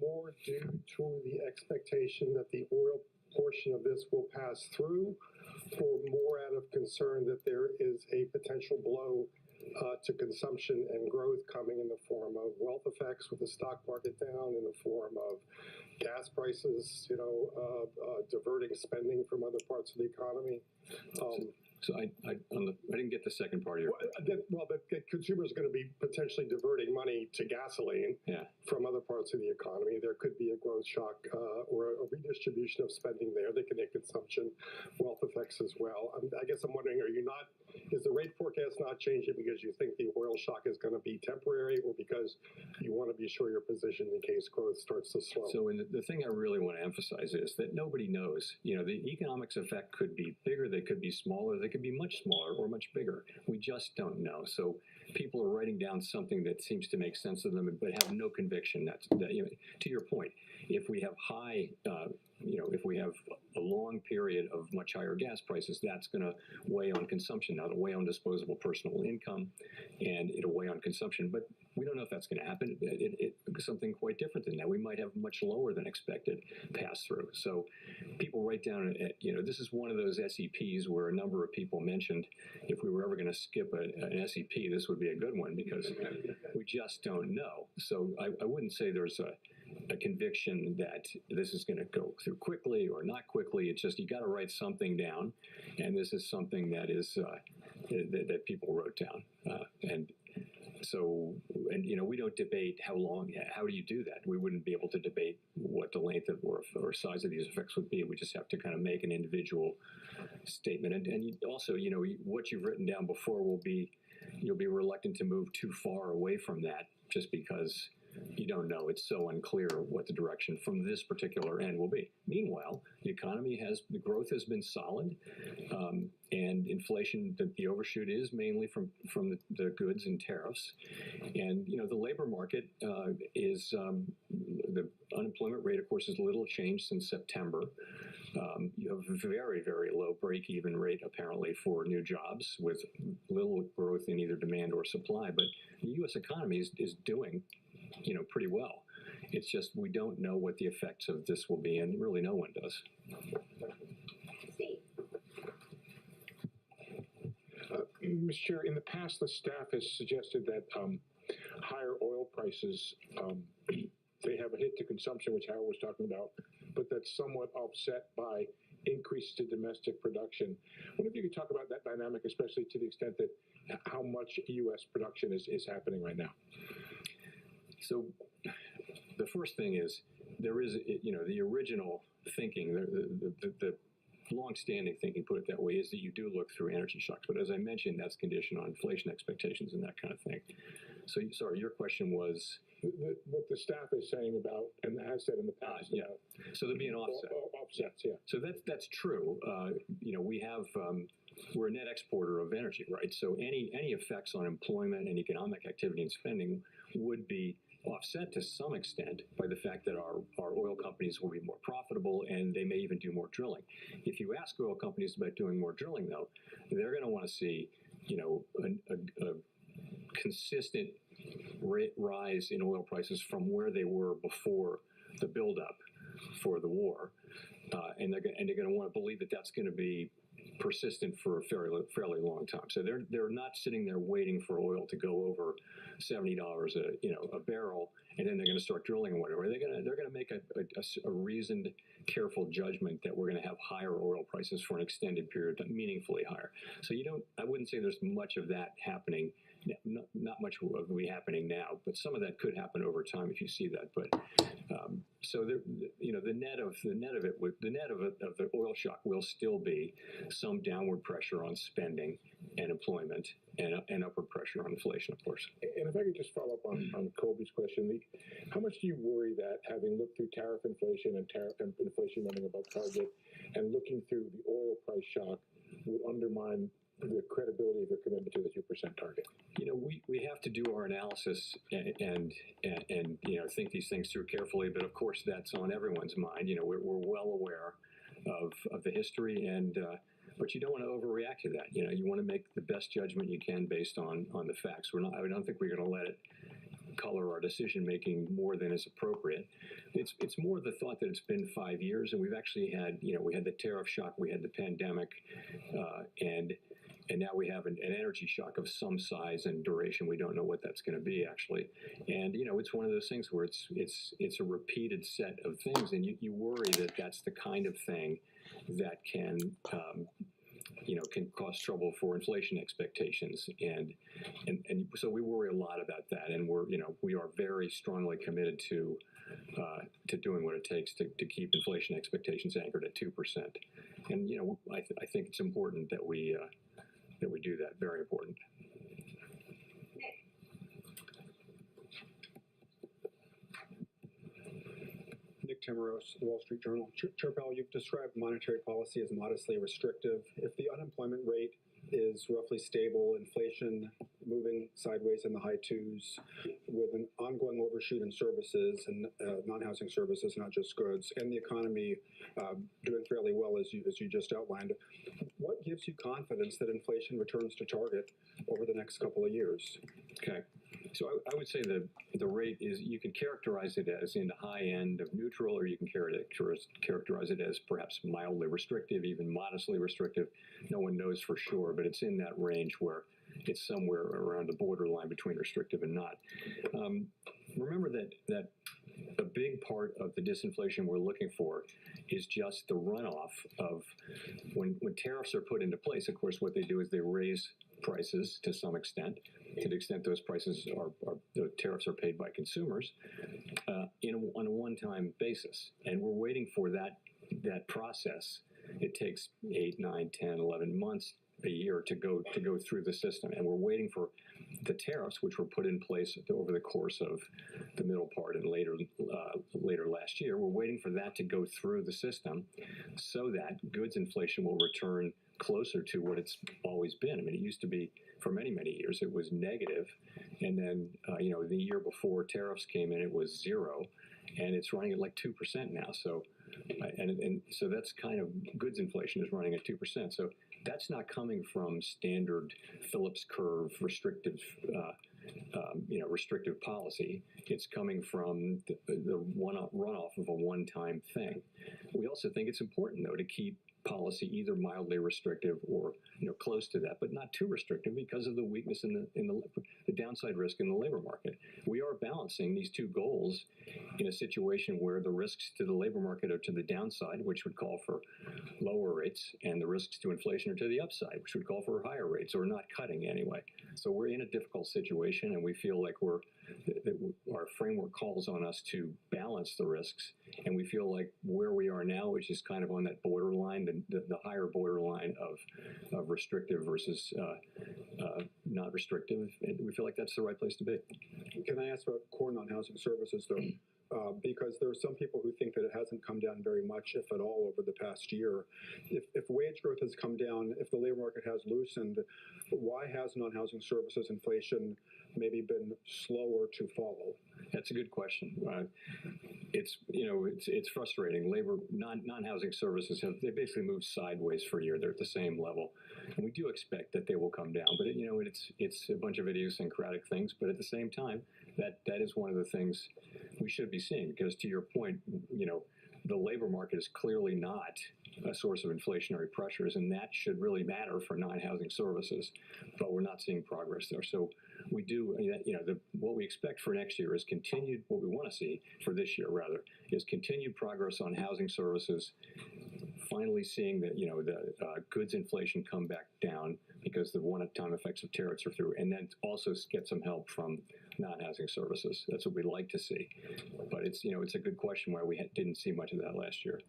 more due to the expectation that the oil portion of this will pass through, or more out of concern that there is a potential blow to consumption and growth coming in the form of wealth effects with the stock market down, in the form of gas prices, diverting spending from other parts of the economy?
So I didn't get the second part of your question.
The consumers are going to be potentially diverting money to gasoline from other parts of the economy. There could be a growth shock or a redistribution of spending there that can hit consumption, wealth effects as well. I guess I'm wondering, is the rate forecast not changing because you think the oil shock is going to be temporary, or because you want to be sure you're positioned in case growth starts to slow?
So the thing I really want to emphasize is that nobody knows. The economics effect could be bigger, they could be smaller, they could be much smaller or much bigger. We just don't know. So people are writing down something that seems to make sense to them, but have no conviction. To your point, if we have high, if we have a long period of much higher gas prices, that's going to weigh on consumption. Now, it'll weigh on disposable personal income, and it'll weigh on consumption. But we don't know if that's going to happen. It's something quite different than that. We might have much lower than expected pass through. So people write down, this is one of those SEPs where a number of people mentioned if we were ever going to skip an SEP, this would be a good one because we just don't know. So I wouldn't say there's a conviction that this is going to go through quickly or not quickly. It's just you got to write something down, and this is something that is that people wrote down, we don't debate how long. How do you do that? We wouldn't be able to debate what the length of or size of these effects would be. We just have to kind of make an individual statement, and also what you've written down before you'll be reluctant to move too far away from that just because you don't know. It's so unclear what the direction from this particular end will be. Meanwhile, the growth has been solid, and inflation, the overshoot is mainly from the goods and tariffs. And, the labor market is, the unemployment rate, of course, is little changed since September. You have a very, very low break-even rate, apparently, for new jobs with little growth in either demand or supply. But the U.S. economy is doing pretty well. It's just we don't know what the effects of this will be, and really no one does.
Mr. Chair, in the past, the staff has suggested that higher oil prices, they have a hit to consumption, which Howard was talking about, but that's somewhat offset by increase to domestic production. I wonder if you could talk about that dynamic, especially to the extent that how much U.S. production is happening right now.
So the first thing is there is, the original thinking, the long-standing thinking, put it that way, is that you do look through energy shocks. But as I mentioned, that's conditioned on inflation expectations and that kind of thing. So, sorry, your question was?
What the staff is saying about, and has said in the past.
Yeah. So there'll be an offset.
Offsets, yeah.
So that's true. We have, we're a net exporter of energy, right? So any effects on employment and economic activity and spending would be offset to some extent by the fact that our oil companies will be more profitable and they may even do more drilling. If you ask oil companies about doing more drilling, though, they're going to want to see, a consistent rise in oil prices from where they were before the buildup for the war, and they're going to want to believe that that's going to be persistent for a fairly long time. So they're not sitting there waiting for oil to go over $70 a barrel, and then they're going to start drilling or whatever. They're going to make a reasoned, careful judgment that we're going to have higher oil prices for an extended period, meaningfully higher. So I wouldn't say there's much of that happening. Not much will be happening now, but some of that could happen over time if you see that. But so the net of the oil shock will still be some downward pressure on spending and employment and upward pressure on inflation, of course.
And if I could just follow up on Colby's question, how much do you worry that having looked through tariff inflation and inflation running above target and looking through the oil price shock would undermine the credibility of your commitment to the 2% target?
We have to do our analysis and think these things through carefully. But of course, that's on everyone's mind. We're well aware of the history, but you don't want to overreact to that. You want to make the best judgment you can based on the facts. I don't think we're going to let it color our decision making more than is appropriate. It's more the thought that it's been 5 years, and we've actually had we had the tariff shock, we had the pandemic, and now we have an energy shock of some size and duration. We don't know what that's going to be, actually. And it's one of those things where it's a repeated set of things, and you worry that that's the kind of thing that can cause trouble for inflation expectations, and so we worry a lot about that, and we are very strongly committed to doing what it takes to keep inflation expectations anchored at 2%. And I think it's important that we do that. Very important.
Nick Timmeros, Wall Street Journal. Chair Powell, you've described monetary policy as modestly restrictive. If the unemployment rate is roughly stable, inflation moving sideways in the high twos, with an ongoing overshoot in services and non-housing services, not just goods, and the economy doing fairly well as you just outlined. What gives you confidence that inflation returns to target over the next couple of years?
Okay. So I would say the rate is, you can characterize it as in the high end of neutral, or you can characterize it as perhaps mildly restrictive, even modestly restrictive. No one knows for sure, but it's in that range where it's somewhere around the borderline between restrictive and not. Remember that a big part of the disinflation we're looking for is just the runoff of when tariffs are put into place. Of course, what they do is they raise prices to some extent, to the extent those prices the tariffs are paid by consumers on a one-time basis. And we're waiting for that process. It takes 8, 9, 10, 11 months, a year to go through the system. And we're waiting for the tariffs, which were put in place over the course of the middle part and later last year. We're waiting for that to go through the system so that goods inflation will return closer to what it's always been. I mean, it used to be, for many, many years, it was negative. And then, the year before tariffs came in, it was 0. And it's running at like 2% now. So, and so that's kind of, goods inflation is running at 2%. So that's not coming from standard Phillips curve restrictive, restrictive policy. It's coming from the runoff of a one-time thing. We also think it's important, though, to keep policy either mildly restrictive or close to that, but not too restrictive because of the weakness in the downside risk in the labor market. We are balancing these two goals in a situation where the risks to the labor market are to the downside, which would call for lower rates, and the risks to inflation are to the upside, which would call for higher rates or not cutting anyway. So we're in a difficult situation, and we feel like our framework calls on us to balance the risks, and we feel like where we are now, which is kind of on that borderline, the higher borderline of restrictive versus not restrictive, and we feel like that's the right place to be.
Can I ask about core non-housing services, though? Because there are some people who think that it hasn't come down very much, if at all, over the past year. If wage growth has come down, if the labor market has loosened, why has non-housing services inflation maybe been slower to follow?
That's a good question. It's frustrating. Non-housing services they basically moved sideways for a year. They're at the same level, and we do expect that they will come down. But it's a bunch of idiosyncratic things. But at the same time, that is one of the things we should be seeing, because to your point, the labor market is clearly not a source of inflationary pressures, and that should really matter for non-housing services. But we're not seeing progress there. So we do, what we expect for next year is continued, what we want to see for this year, rather, is continued progress on housing services, finally seeing that, the goods inflation come back down because the one-time effects of tariffs are through, and then also get some help from non-housing services. That's what we'd like to see. But it's a good question why we didn't see much of that last year.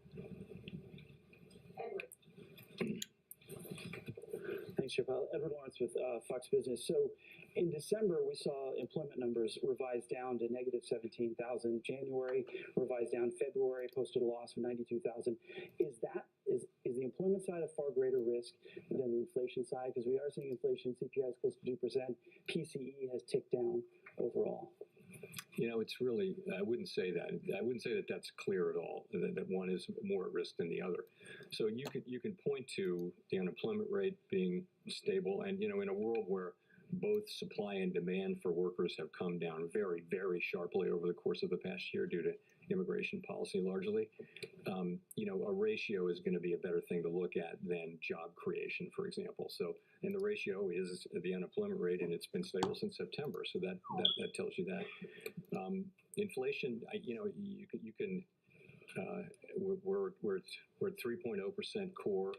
Thanks, Chappelle. Edward Lawrence with Fox Business. So in December, we saw employment numbers revised down to negative 17,000. January revised down. February posted a loss of 92,000. Is the employment side a far greater risk than the inflation side? Because we are seeing inflation, CPI is close to 2%. PCE has ticked down overall.
It's really, I wouldn't say that. I wouldn't say that that's clear at all, that one is more at risk than the other. So you can point to the unemployment rate being stable, and, in a world where both supply and demand for workers have come down very, very sharply over the course of the past year due to immigration policy largely, a ratio is going to be a better thing to look at than job creation, for example. So, and the ratio is the unemployment rate, and it's been stable since September. So that tells you that. Inflation, we're at 3.0% core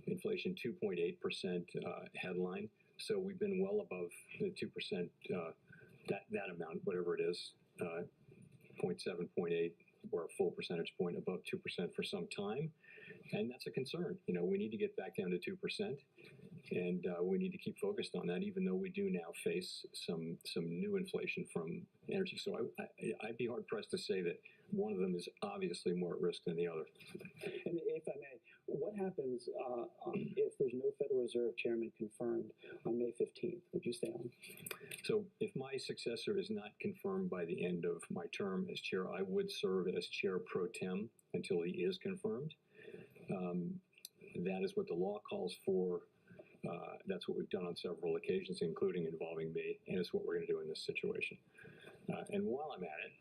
inflation, 2.8% headline. So we've been well above the 2%, that amount, whatever it is, 0.7, 0.8, or a full percentage point above 2% for some time. And that's a concern. We need to get back down to 2%. And we need to keep focused on that, even though we do now face some new inflation from energy. So I'd be hard-pressed to say that one of them is obviously more at risk than the other.
And if I may, what happens if there's no Federal Reserve Chairman confirmed on May 15th? Would you stay on?
So if my successor is not confirmed by the end of my term as chair, I would serve as chair pro tem until he is confirmed. That is what the law calls for. That's what we've done on several occasions, including involving me, and it's what we're going to do in this situation. And while I'm at it,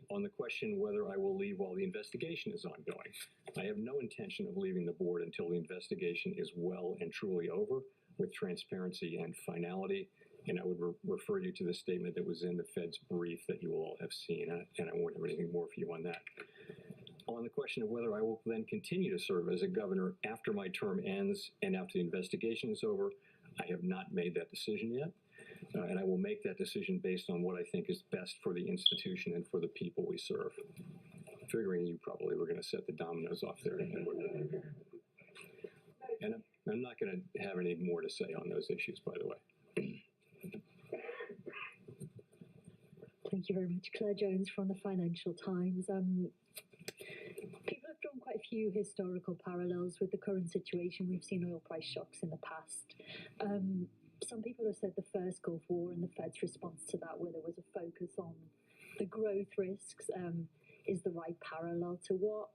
on the question whether I will leave while the investigation is ongoing, I have no intention of leaving the board until the investigation is well and truly over with transparency and finality. And I would refer you to the statement that was in the Fed's brief that you all have seen, and I won't have anything more for you on that. On the question of whether I will then continue to serve as a governor after my term ends and after the investigation is over, I have not made that decision yet. And I will make that decision based on what I think is best for the institution and for the people we serve. Figuring you probably were going to set the dominoes off there. And I'm not going to have any more to say on those issues, by the way.
Thank you very much. Claire Jones from the Financial Times. People have drawn quite a few historical parallels with the current situation. We've seen oil price shocks in the past. Some people have said the first Gulf War and the Fed's response to that, where there was a focus on the growth risks, is the right parallel. To what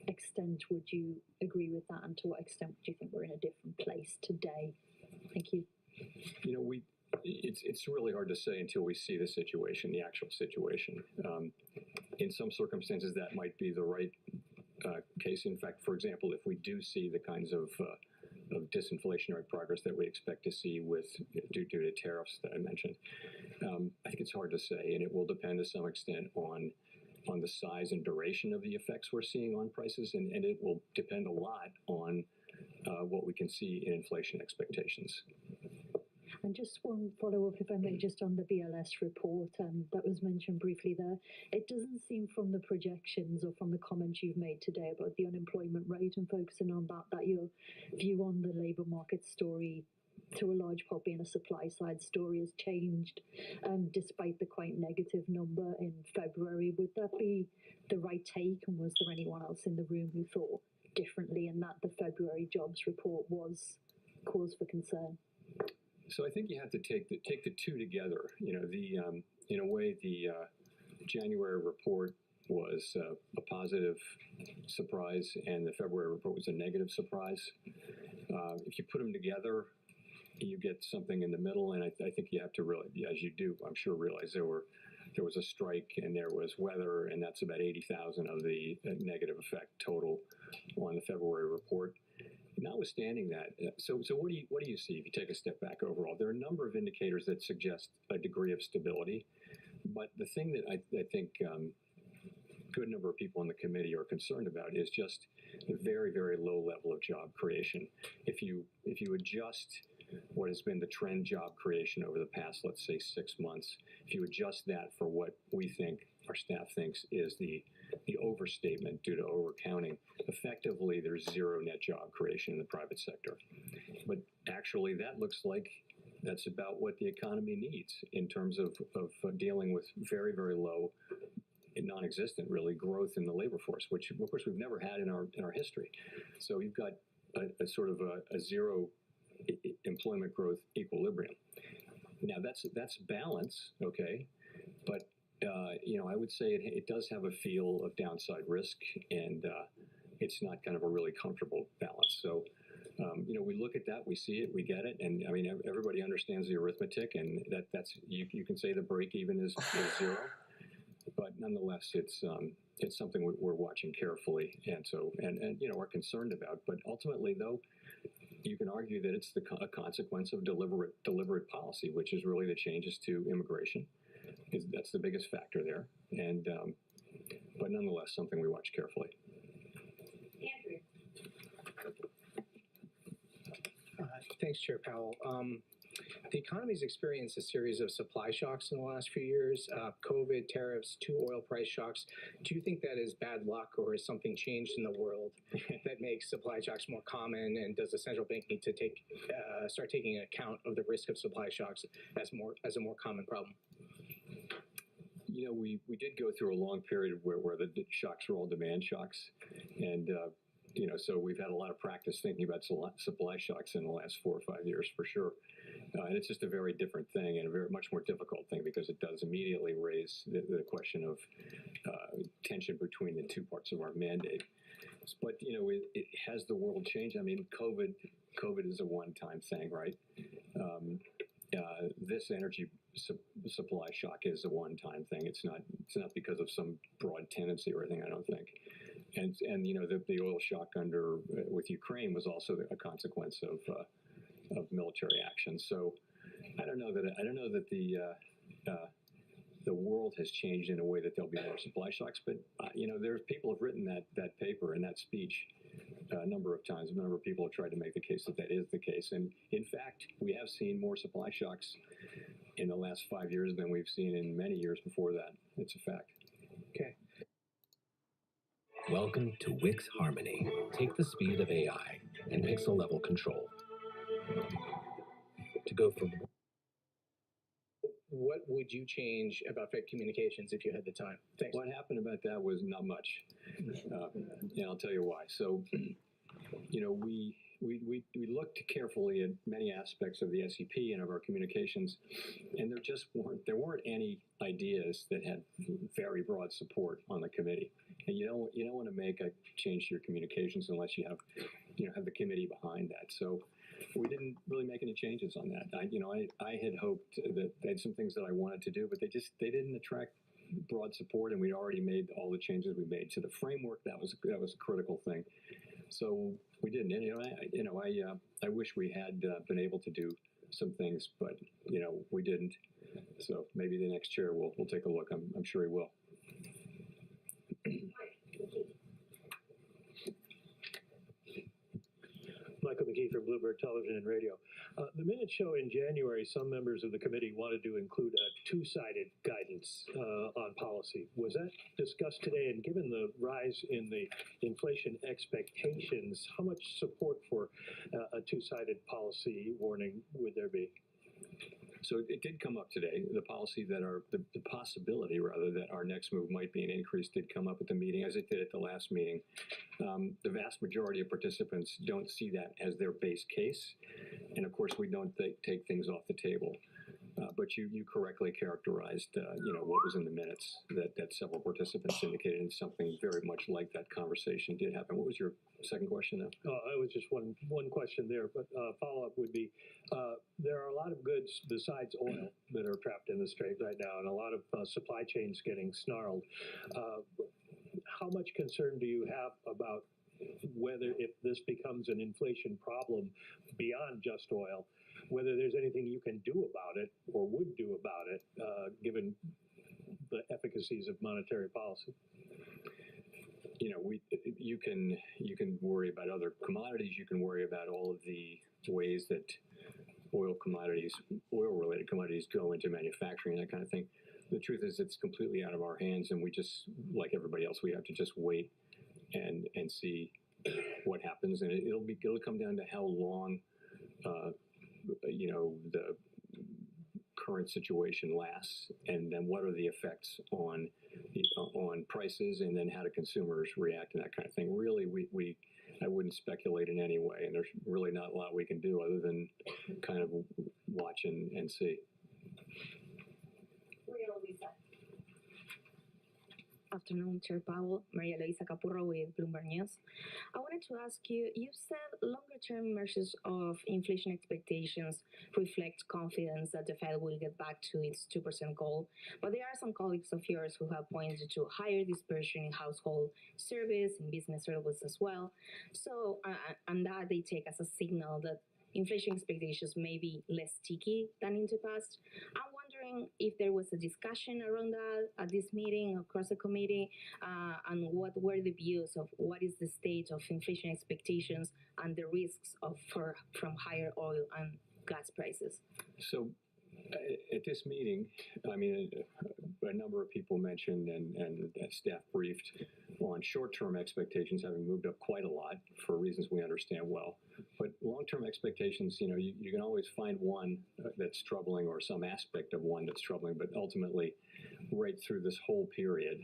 extent would you agree with that, and to what extent do you think we're in a different place today? Thank you.
You know, it's really hard to say until we see the situation, the actual situation. In some circumstances, that might be the right case. In fact, for example, if we do see the kinds of disinflationary progress that we expect to see due to tariffs that I mentioned, I think it's hard to say, and it will depend to some extent on the size and duration of the effects we're seeing on prices, and it will depend a lot on what we can see in inflation expectations.
And just one follow-up, if I may, just on the BLS report that was mentioned briefly there. It doesn't seem from the projections or from the comments you've made today about the unemployment rate and focusing on that your view on the labour market story, to a large part being a supply-side story, has changed despite the quite negative number in February. Would that be the right take, and was there anyone else in the room who thought differently, and that the February jobs report was cause for concern?
So I think you have to take the two together. You know, in a way, the January report was a positive surprise, and the February report was a negative surprise. If you put them together, you get something in the middle, and I think you have to really, as you do, I'm sure, realize there was a strike and there was weather, and that's about 80,000 of the negative effect total on the February report. Notwithstanding that, so what do you see if you take a step back overall? There are a number of indicators that suggest a degree of stability, but the thing that I think a good number of people on the committee are concerned about is just the very, very low level of job creation. If you adjust what has been the trend job creation over the past, let's say, 6 months, if you adjust that for what we think, our staff thinks, is the overstatement due to overcounting, effectively there's zero net job creation in the private sector. But actually that looks like that's about what the economy needs in terms of dealing with very, very low, non-existent really, growth in the labor force, which of course we've never had in our history. So you've got a sort of a zero employment growth equilibrium. Now that's balance, okay, but you know, I would say it does have a feel of downside risk, and it's not kind of a really comfortable balance. So, you know, we look at that, we see it, we get it, and I mean, everybody understands the arithmetic, and that's you can say the break even is zero, but nonetheless, it's something we're watching carefully, and so and you know, are concerned about. But ultimately, though, you can argue that it's a consequence of deliberate policy, which is really the changes to immigration. That's the biggest factor there, and but nonetheless, something we watch carefully.
Andrew.
Thanks, Chair Powell. The economy's experienced a series of supply shocks in the last few years, COVID, tariffs, 2 oil price shocks. Do you think that is bad luck, or has something changed in the world that makes supply shocks more common? And does the central bank need to start taking account of the risk of supply shocks as a more common problem?
You know, we did go through a long period where the shocks were all demand shocks, and so we've had a lot of practice thinking about supply shocks in the last 4 or 5 years for sure. And it's just a very different thing and a very much more difficult thing because it does immediately raise the question of tension between the two parts of our mandate. But, has the world changed? I mean, COVID is a one-time thing, right? This energy supply shock is a one-time thing. It's not because of some broad tendency or anything, I don't think. And the oil shock with Ukraine was also a consequence of military action. So I don't know that the world has changed in a way that there'll be more supply shocks. But there's people have written that paper and that speech a number of times. A number of people have tried to make the case that is the case. And in fact, we have seen more supply shocks in the last 5 years than we've seen in many years before that. It's a fact.
Okay.
Welcome to Wix Harmony. Take the speed of AI and pixel level control to go from.
What would you change about Fed communications if you had the time? Thanks.
What happened about that was not much. And I'll tell you why. So, we looked carefully at many aspects of the SEP and of our communications, and there weren't any ideas that had very broad support on the committee. And you don't want to make a change to your communications unless you have the committee behind that. So we didn't really make any changes on that. I had hoped that they had some things that I wanted to do, but they didn't attract broad support, and we'd already made all the changes we made to the framework. That was a critical thing. So we didn't. And, I wish we had been able to do some things, but we didn't. So maybe the next chair will take a look. I'm sure he will.
Michael McGee from Bloomberg Television and Radio. The minutes show in January some members of the committee wanted to include a two-sided guidance on policy. Was that discussed today? And given the rise in the inflation expectations, how much support for a two-sided policy warning would there be?
So it did come up today. The policy the possibility rather that our next move might be an increase did come up at the meeting, as it did at the last meeting. The vast majority of participants don't see that as their base case, and of course we don't take things off the table. But you correctly characterized, what was in the minutes that several participants indicated, and something very much like that conversation did happen. What was your second question now?
I was just one question there, but follow-up would be, there are a lot of goods besides oil that are trapped in the strait right now, and a lot of supply chains getting snarled. How much concern do you have about whether, if this becomes an inflation problem beyond just oil, whether there's anything you can do about it or would do about it, given the efficacies of monetary policy? You can worry about other commodities. You can worry about all of the ways that oil-related commodities go into manufacturing, that kind of thing. The truth is, it's completely out of our hands, and we just, like everybody else, we have to just wait and see what happens, and it'll come down to how long the current situation lasts, and then what are the effects on prices, and then how do consumers react and that kind of thing. Really, I wouldn't speculate in any way, and there's really not a lot we can do other than kind of watch and see.
Afternoon, Chair Powell. Maria Luisa Capurro with Bloomberg News. I wanted to ask you said longer-term measures of inflation expectations reflect confidence that the Fed will get back to its 2% goal, but there are some colleagues of yours who have pointed to higher dispersion in household service and business services as well. So, and that they take as a signal that inflation expectations may be less sticky than in the past. I'm wondering if there was a discussion around that at this meeting across the committee, and what were the views of what is the state of inflation expectations and the risks from higher oil and gas prices.
So at this meeting, I mean, a number of people mentioned and staff briefed on short-term expectations having moved up quite a lot for reasons we understand well. But long-term expectations, you can always find one that's troubling or some aspect of one that's troubling, but ultimately, right through this whole period,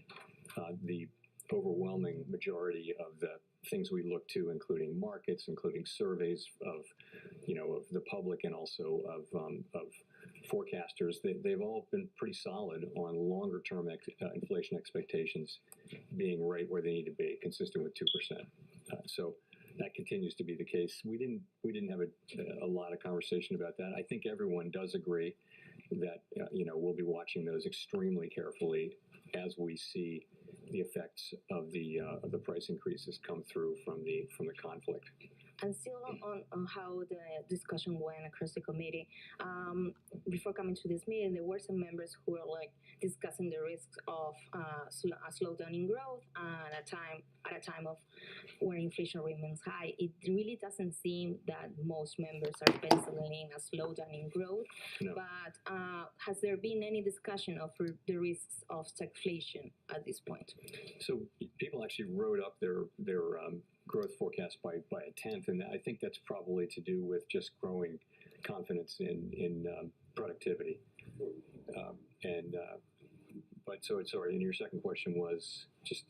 the overwhelming majority of the things we look to, including markets, including surveys of, of the public and also of forecasters, they've all been pretty solid on longer term inflation expectations being right where they need to be, consistent with 2%. So that continues to be the case. We didn't have a lot of conversation about that. I think everyone does agree that we'll be watching those extremely carefully as we see the effects of the price increases come through from the conflict.
And still on how the discussion went across the committee, before coming to this meeting, there were some members who were like discussing the risks of a slowdown in growth and at a time of where inflation remains high. It really doesn't seem that most members are penciling in a slowdown in growth.
No.
But has there been any discussion of the risks of stagflation at this point?
So people actually wrote up their growth forecast by a tenth, and I think that's probably to do with just growing confidence in productivity. But sorry, and your second question was just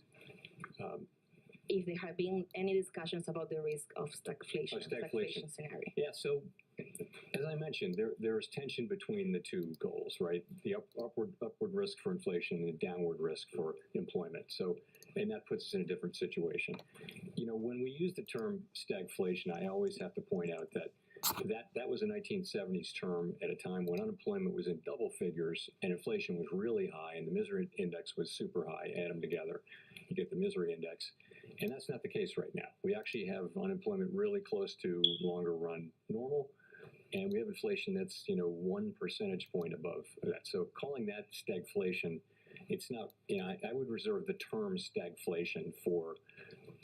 if there have been any discussions about the risk of stagflation scenario.
Yeah, so as I mentioned, there's tension between the two goals, right? The upward risk for inflation and downward risk for employment. So, and that puts us in a different situation. When we use the term stagflation, I always have to point out that was a 1970s term at a time when unemployment was in double figures and inflation was really high and the misery index was super high. Add them together, you get the misery index. And that's not the case right now. We actually have unemployment really close to longer run normal. And we have inflation that's, 1 percentage point above that. So calling that stagflation, it's not, I would reserve the term stagflation for,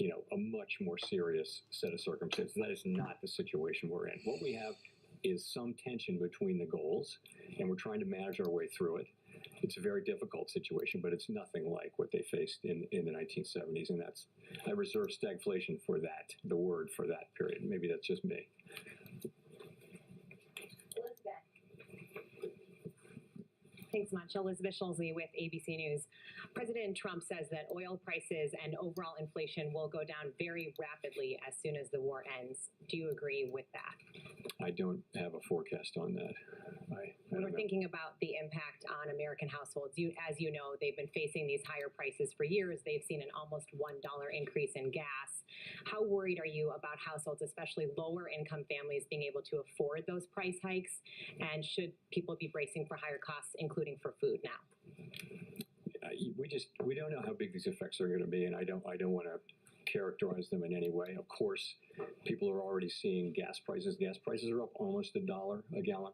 a much more serious set of circumstances. That is not the situation we're in. What we have is some tension between the goals, and we're trying to manage our way through it. It's a very difficult situation, but it's nothing like what they faced in the 1970s. And I reserve stagflation for that, the word for that period. Maybe that's just me.
Thanks much. Elizabeth Schulze with ABC News. President Trump says that oil prices and overall inflation will go down very rapidly as soon as the war ends. Do you agree with that?
I don't have a forecast on that.
When we're thinking about the impact on American households, as you know, they've been facing these higher prices for years. They've seen an almost $1 increase in gas. How worried are you about households, especially lower income families, being able to afford those price hikes? And should people be bracing for higher costs, including for food now?
We don't know how big these effects are going to be, and I don't want to characterize them in any way. Of course, people are already seeing gas prices. Gas prices are up almost $1 a gallon.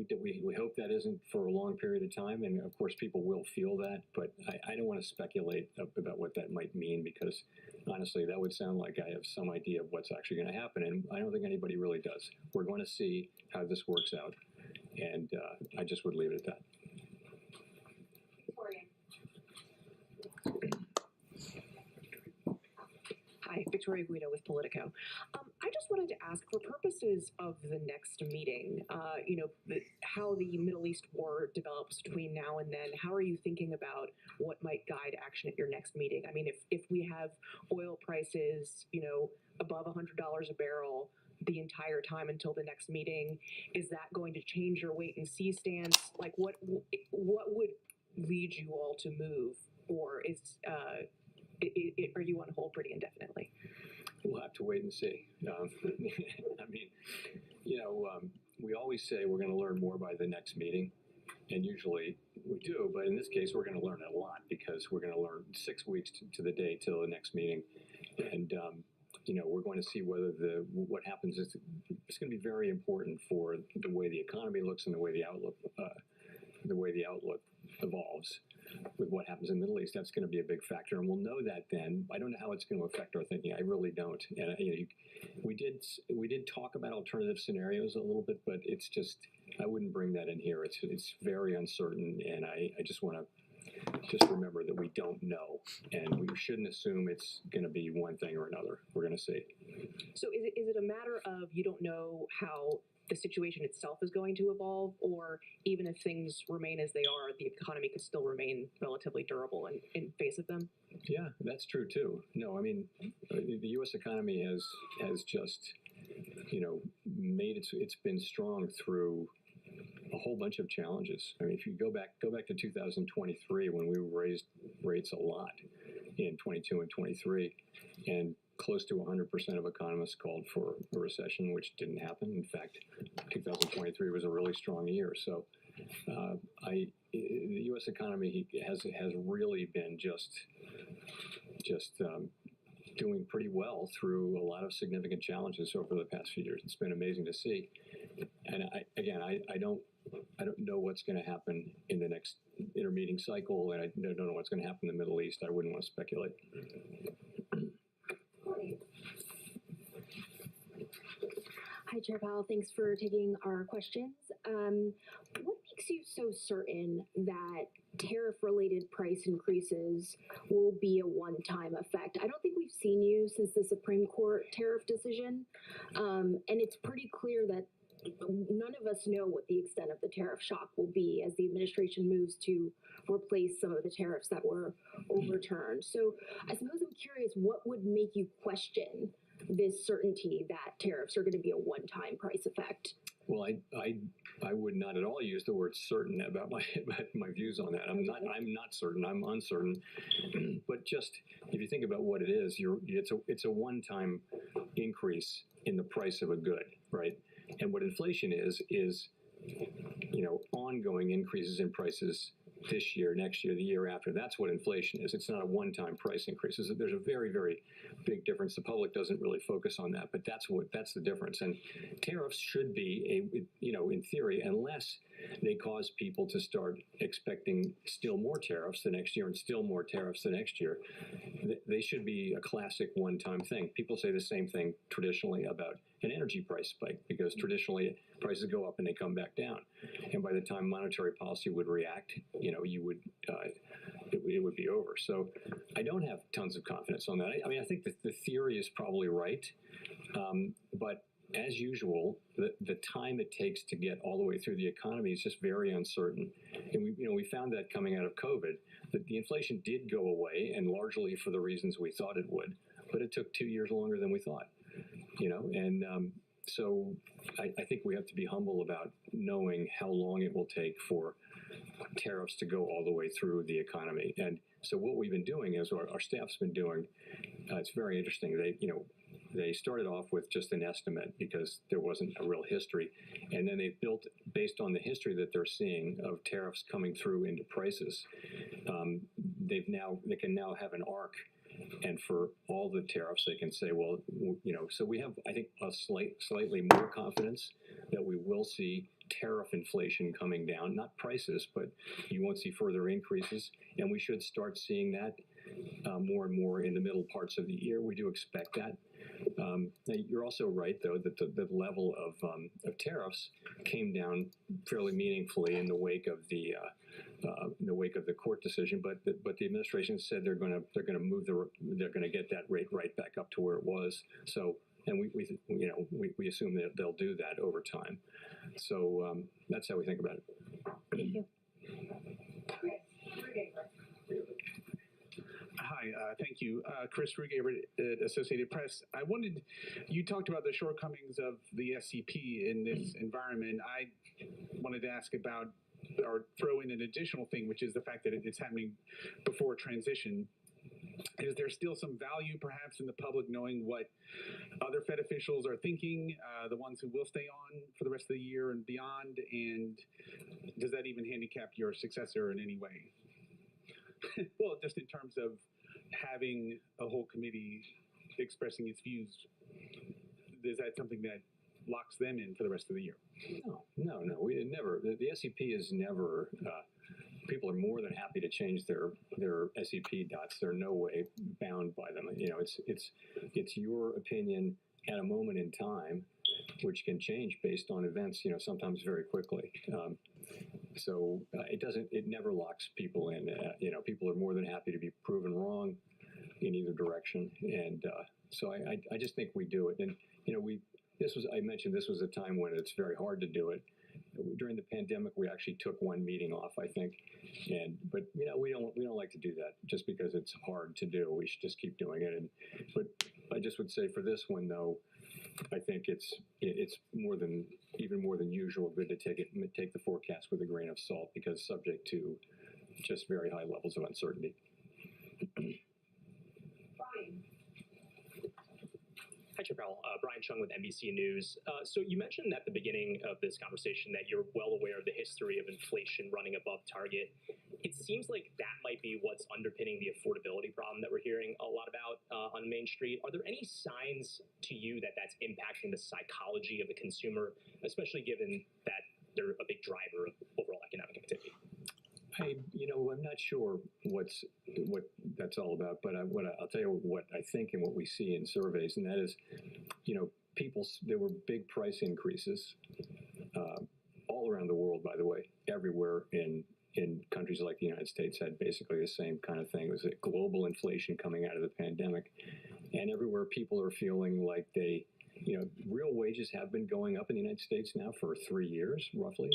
We hope that isn't for a long period of time, and of course people will feel that, but I don't want to speculate about what that might mean, because honestly that would sound like I have some idea of what's actually going to happen, and I don't think anybody really does. We're going to see how this works out, and I just would leave it at that.
Hi, Victoria Guido with Politico. I just wanted to ask, for purposes of the next meeting, how the Middle East war develops between now and then, how are you thinking about what might guide action at your next meeting? I mean, if we have oil prices, above $100 a barrel the entire time until the next meeting, is that going to change your wait and see stance? Like, what would lead you all to move, or are you on hold pretty indefinitely?
We'll have to wait and see. I mean, we always say we're going to learn more by the next meeting, and usually we do, but in this case we're going to learn a lot, because we're going to learn 6 weeks to the day till the next meeting, and we're going to see whether what happens is it's going to be very important for the way the economy looks and the way the outlook evolves. With what happens in the Middle East, that's going to be a big factor, and we'll know that then. I don't know how it's going to affect our thinking. I really don't. And we did talk about alternative scenarios a little bit, but it's just, I wouldn't bring that in here. It's very uncertain, and I just want to just remember that we don't know, and we shouldn't assume it's going to be one thing or another. We're going to see.
So is it a matter of you don't know how the situation itself is going to evolve, or even if things remain as they are, the economy could still remain relatively durable in face of them?
Yeah, that's true too. No, I mean, the U.S. economy has just, made it's been strong through a whole bunch of challenges. I mean, if you go back to 2023 when we raised rates a lot in 22 and 23, and close to 100% of economists called for a recession, which didn't happen. In fact, 2023 was a really strong year. So, the U.S. economy has really been just doing pretty well through a lot of significant challenges over the past few years. It's been amazing to see. And I don't know what's going to happen in the next intermeeting cycle, and I don't know what's going to happen in the Middle East. I wouldn't want to speculate.
Hi, Chair Powell. Thanks for taking our questions. What makes you so certain that tariff-related price increases will be a one-time effect? I don't think we've seen you since the Supreme Court tariff decision, and it's pretty clear that none of us know what the extent of the tariff shock will be as the administration moves to replace some of the tariffs that were overturned. So I suppose I'm curious, what would make you question this certainty that tariffs are going to be a one-time price effect?
Well, I would not at all use the word certain about my views on that. I'm not certain. I'm uncertain. But just if you think about what it is, it's a one-time increase in the price of a good, right? And what inflation is ongoing increases in prices this year, next year, the year after. That's what inflation is. It's not a one-time price increase. There's a very, very big difference. The public doesn't really focus on that, but that's the difference. And tariffs should be in theory, unless they cause people to start expecting still more tariffs the next year and still more tariffs the next year, they should be a classic one-time thing. People say the same thing traditionally about an energy price spike, because traditionally prices go up and they come back down. And by the time monetary policy would react, it would be over. So I don't have tons of confidence on that. I mean, I think that the theory is probably right, but as usual, the time it takes to get all the way through the economy is just very uncertain. And we found that coming out of COVID, that the inflation did go away, and largely for the reasons we thought it would, but it took 2 years longer than we thought. So I think we have to be humble about knowing how long it will take for tariffs to go all the way through the economy. And so what we've been doing is, our staff's been doing, it's very interesting. They started off with just an estimate because there wasn't a real history. And then they built, based on the history that they're seeing of tariffs coming through into prices, they can now have an arc. And for all the tariffs, they can say, well, so we have, I think, a slightly more confidence that we will see tariff inflation coming down, not prices, but you won't see further increases. And we should start seeing that more and more in the middle parts of the year. We do expect that. You're also right, though, that the level of tariffs came down fairly meaningfully in the wake of the court decision. But the administration said they're going to get that rate right back up to where it was. So, and we assume that they'll do that over time. So that's how we think about it.
Thank you.
Hi, thank you. Chris Rugaber at Associated Press. You talked about the shortcomings of the SCP in this environment. I wanted to ask about, or throw in an additional thing, which is the fact that it's happening before transition. Is there still some value, perhaps, in the public knowing what other Fed officials are thinking, the ones who will stay on for the rest of the year and beyond? And does that even handicap your successor in any way? Well, just in terms of having a whole committee expressing its views, is that something that locks them in for the rest of the year?
No. We never. The SEP is never. People are more than happy to change their SEP dots. They're no way bound by them. It's your opinion at a moment in time, which can change based on events. Sometimes very quickly. So it never locks people in. People are more than happy to be proven wrong in either direction. And so I just think we do it. And I mentioned this was a time when it's very hard to do it. During the pandemic, we actually took one meeting off, I think, but we don't like to do that just because it's hard to do. We should just keep doing it. But I just would say for this one though, I think it's even more than usual good to take the forecast with a grain of salt because subject to just very high levels of uncertainty.
Brian.
Hi, Chair Powell. Brian Chung with NBC News. So you mentioned at the beginning of this conversation that you're well aware of the history of inflation running above target. It seems like that might be what's underpinning the affordability problem that we're hearing a lot about on Main Street. Are there any signs to you that that's impacting the psychology of the consumer, especially given that they're a big driver of overall economic activity?
I'm not sure what that's all about, but I'll tell you what I think and what we see in surveys, and that is, there were big price increases all around the world, by the way, everywhere in countries like the United States had basically the same kind of thing. It was a global inflation coming out of the pandemic, and everywhere people are feeling like real wages have been going up in the United States now for 3 years, roughly.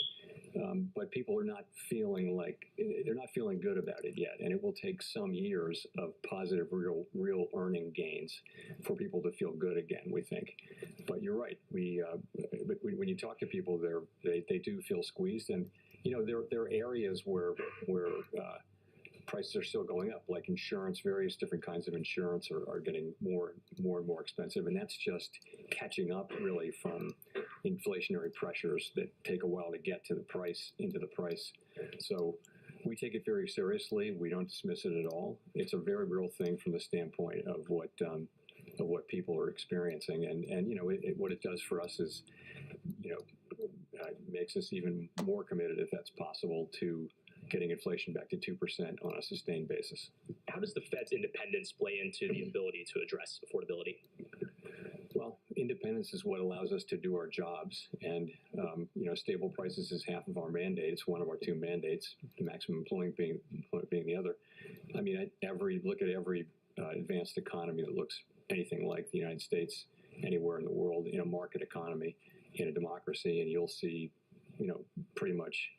But people are not feeling good about it yet, and it will take some years of positive, real earning gains for people to feel good again. We think, but you're right. But when you talk to people, they do feel squeezed, and there are areas where prices are still going up, like insurance. Various different kinds of insurance are getting more and more expensive, and that's just catching up really from inflationary pressures that take a while to get to into the price. So we take it very seriously. We don't dismiss it at all. It's a very real thing from the standpoint of what people are experiencing, and what it does for us is makes us even more committed, if that's possible, to getting inflation back to 2% on a sustained basis.
How does the Fed's independence play into the ability to address affordability?
Well, independence is what allows us to do our jobs, and stable prices is half of our mandate. It's one of our two mandates, the maximum employment being the other. I mean, look at every advanced economy that looks anything like the United States, anywhere in the world, in a market economy, in a democracy, and you'll see, pretty much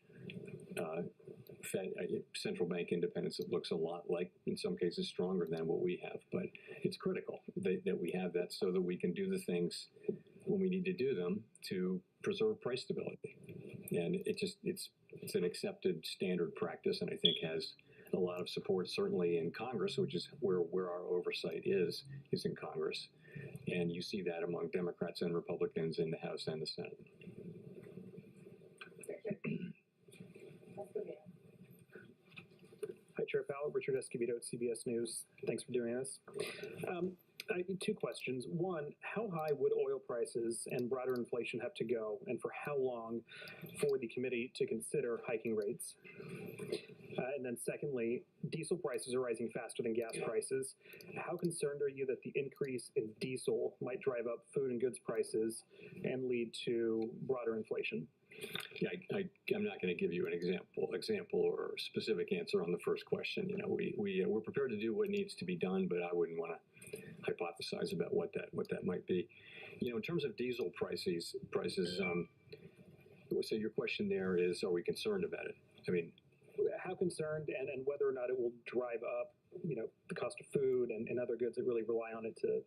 central bank independence that looks a lot like, in some cases, stronger than what we have. But it's critical that we have that so that we can do the things when we need to do them to preserve price stability. And it's an accepted standard practice, and I think has a lot of support, certainly in Congress, which is where our oversight is in Congress. And you see that among Democrats and Republicans in the House and the Senate.
Hi, Chair Powell. Richard Escobedo at CBS News. Thanks for doing this. Two questions. One, how high would oil prices and broader inflation have to go, and for how long, for the committee to consider hiking rates? And then secondly, diesel prices are rising faster than gas prices. How concerned are you that the increase in diesel might drive up food and goods prices and lead to broader inflation?
Yeah, I'm not going to give you an example or a specific answer on the first question. We're prepared to do what needs to be done, but I wouldn't want to hypothesize about what that might be. In terms of diesel prices. So your question there is, are we concerned about it? I mean,
how concerned, and whether or not it will drive up, the cost of food and other goods that really rely on it to.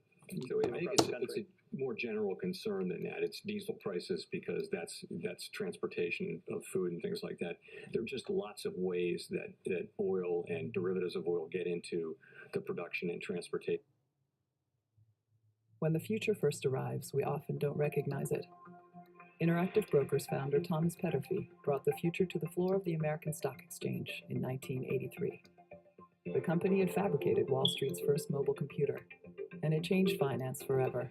So I think it's a more general concern than that. It's diesel prices because that's transportation of food and things like that. There are just lots of ways that oil and derivatives of oil get into the production and transportation.
When the future first arrives, we often don't recognize it. Interactive Brokers founder Thomas Peterffy brought the future to the floor of the American Stock Exchange in 1983. The company had fabricated Wall Street's first mobile computer, and it changed finance forever.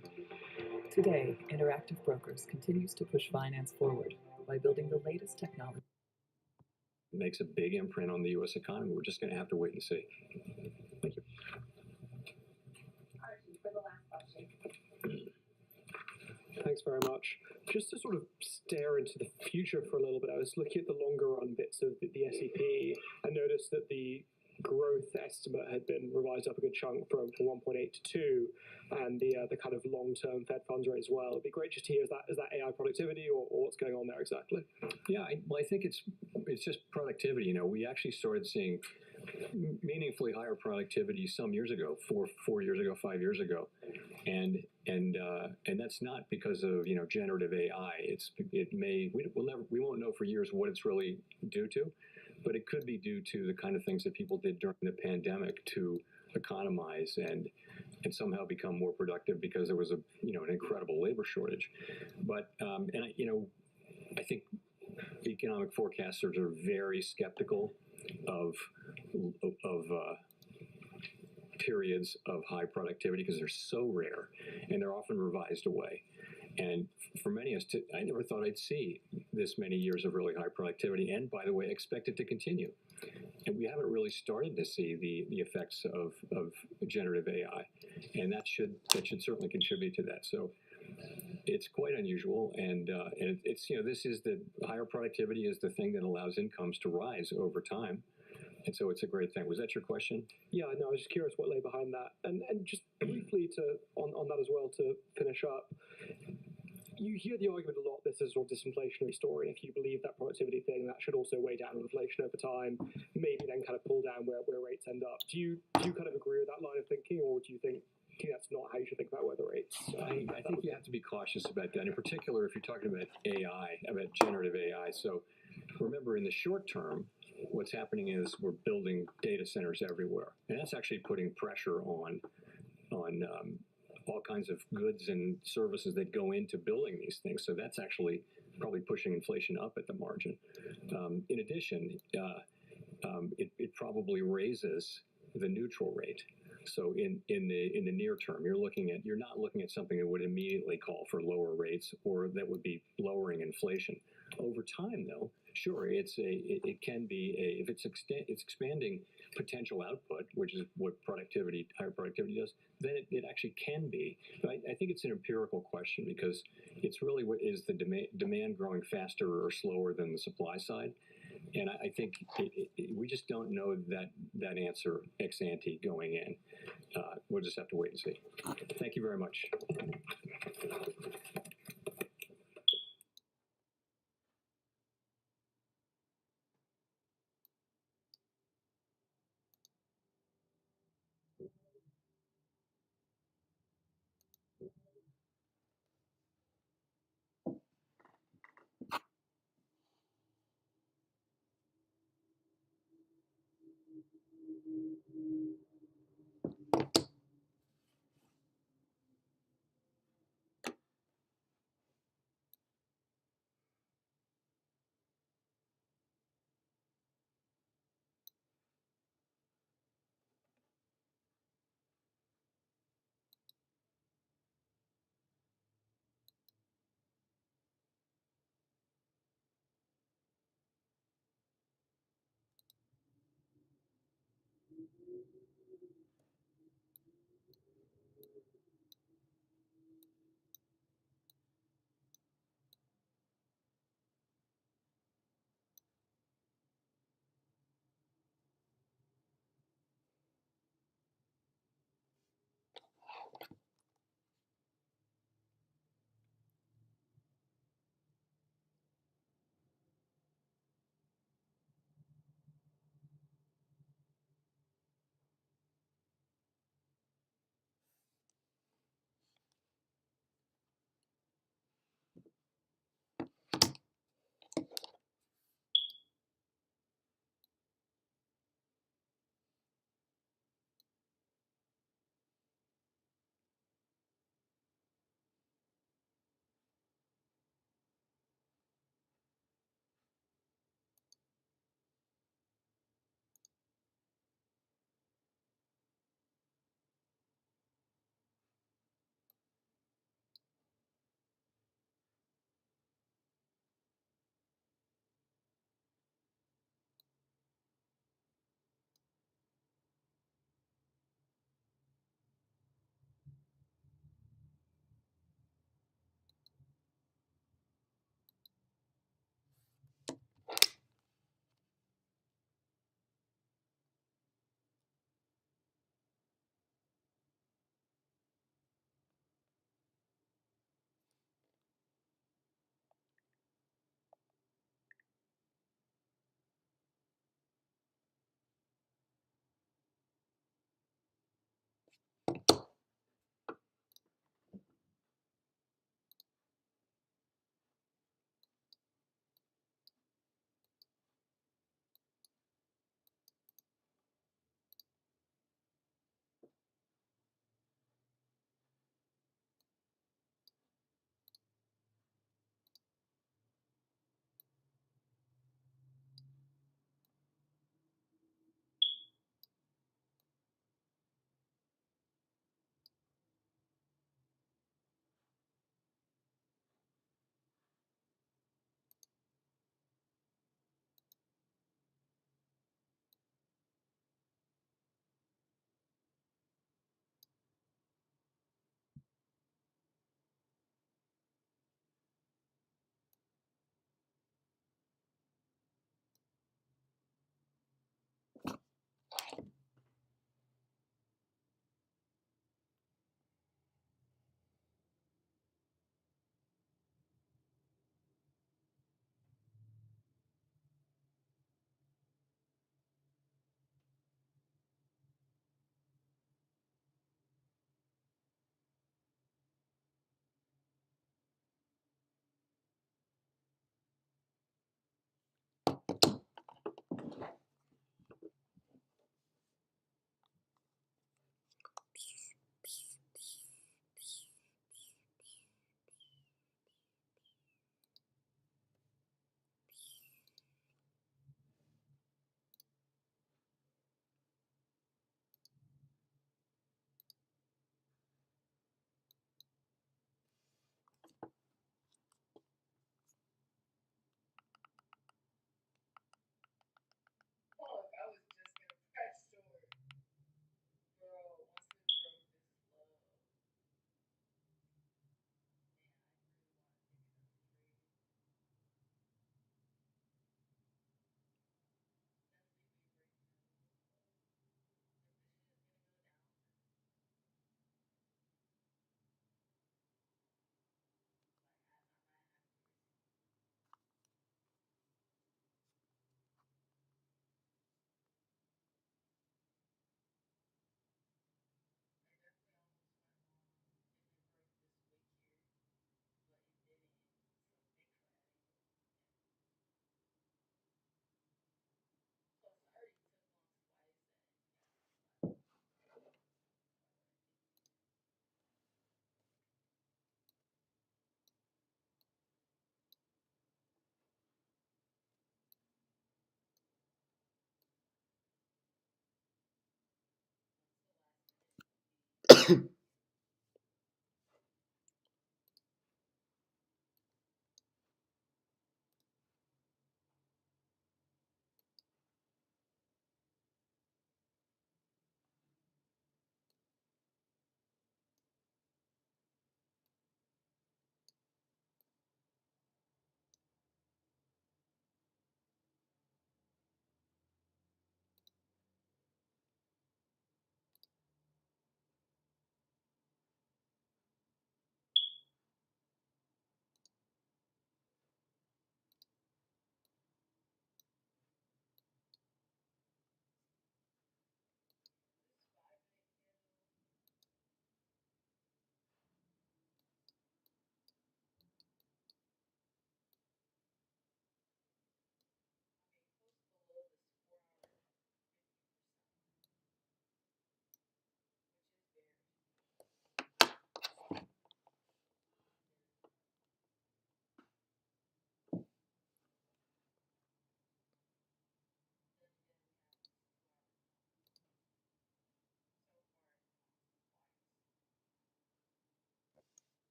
Today, Interactive Brokers continues to push finance forward by building the latest technology.
It makes a big imprint on the U.S. economy. We're just going to have to wait and see. Thank you.
Archie, for the last question.
Thanks very much. Just to sort of stare into the future for a little bit, I was looking at the longer run bits of the SEP. I noticed that the
growth estimate had been revised up a good chunk from 1.8 to 2, and the kind of long-term Fed funds rate as well. It'd be great just to hear, is that AI productivity or what's going on there exactly?
Yeah, I think it's just productivity. You know, we actually started seeing meaningfully higher productivity some years ago, 4 years ago, 5 years ago, and that's not because of generative AI. We won't know for years what it's really due to, but it could be due to the kind of things that people did during the pandemic to economize and somehow become more productive because there was an incredible labor shortage. But I think economic forecasters are very skeptical of periods of high productivity because they're so rare and they're often revised away. And for many of us, I never thought I'd see this many years of really high productivity, and by the way, expect it to continue. And we haven't really started to see the effects of generative AI, and that should certainly contribute to that. So it's quite unusual, and it's this is the higher productivity is the thing that allows incomes to rise over time. And so it's a great thing. Was that your question?
Yeah, no, I was just curious what lay behind that. And just briefly on that as well to finish up, you hear the argument a lot, this is a sort of disinflationary story, and if you believe that productivity thing, that should also weigh down inflation over time, maybe then kind of pull down where rates end up. Do you kind of agree with that line of thinking, or do you think that's not how you should think about weather rates?
I think you have to be cautious about that, in particular if you're talking about AI, about generative AI. So remember, in the short term, what's happening is we're building data centers everywhere, and that's actually putting pressure on all kinds of goods and services that go into building these things. So that's actually probably pushing inflation up at the margin. In addition, it probably raises the neutral rate. So in the near term, you're not looking at something that would immediately call for lower rates or that would be lowering inflation. Over time, though, sure, it can be if it's expanding potential output, which is what higher productivity does, then it actually can be. But I think it's an empirical question because it's really what is the demand growing faster or slower than the supply side. And I think we just don't know that answer ex ante going in. We'll just have to wait and see. Thank you very much.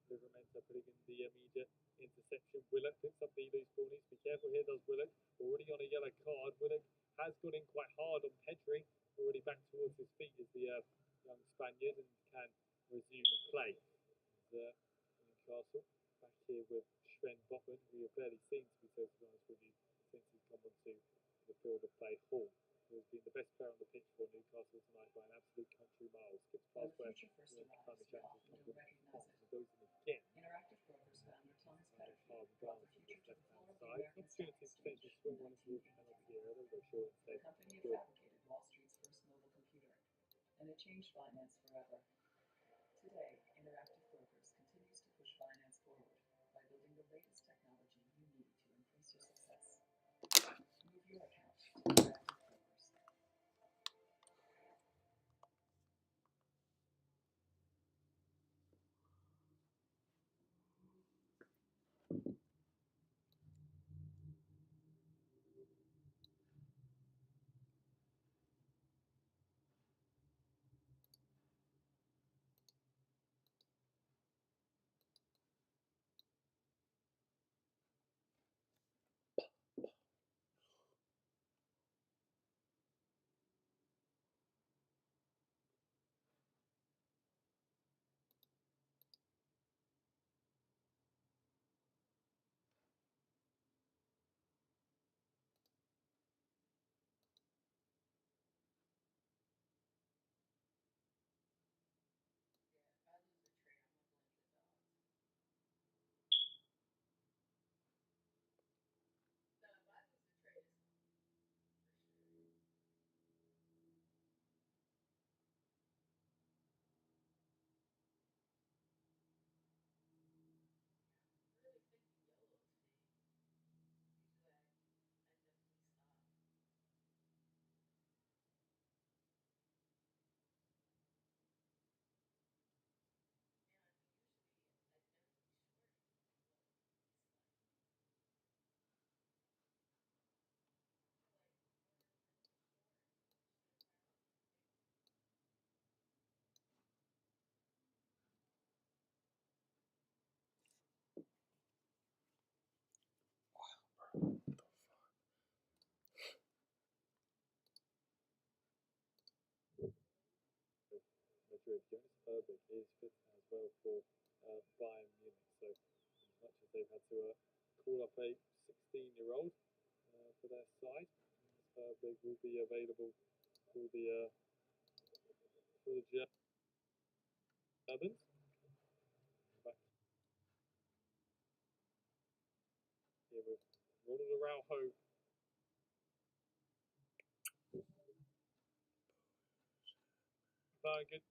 The remains are putting in the immediate intersection. Willock picks up the loose ball. Needs to be careful here, does Willock. Already on a yellow card. Willock has gone in quite hard on Pedri. Already back towards his feet is the young Spaniard and can resume play. And, Newcastle back here with Sven Botman, who you've barely seen, to be totally honest with you, since he's come onto the field of play. Hall, who has been the best player on the pitch for Newcastle tonight by an absolute country mile. Skips past where the time of chances come from. Goes in again.
Interactive Brokers founder Thomas Petterfield
Hard
brought
ground
the
to
future
the
to the
left-hand
floor of the
side.
American Stock
Opportunity to potentially
Exchange
swing
in
one towards the
1983.
penalty here. A little bit short
The
instead.
company had fabricated Wall Street's first mobile computer, and it changed finance forever. Today, Interactive Brokers continues to push finance forward by building the latest technology you need to increase your success. Move your account to Interactive Brokers.
Madrid. Jonas Herbig is fit as well for Bayern Munich. So as much as they've had to call up a 16-year-old for their side, Jonas Herbig will be available for the Germans. Back here with Ronald Araujo. Good.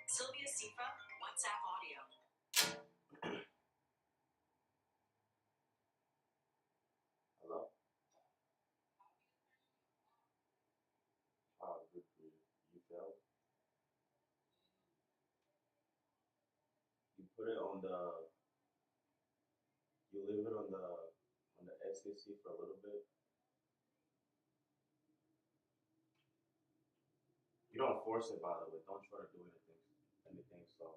Sylvia Sifa, WhatsApp audio.
Hello? Oh, good for you. You failed? You put it on the, you leave it on the SAC for a little bit. You don't force it, by the way. Don't try to do anything slow.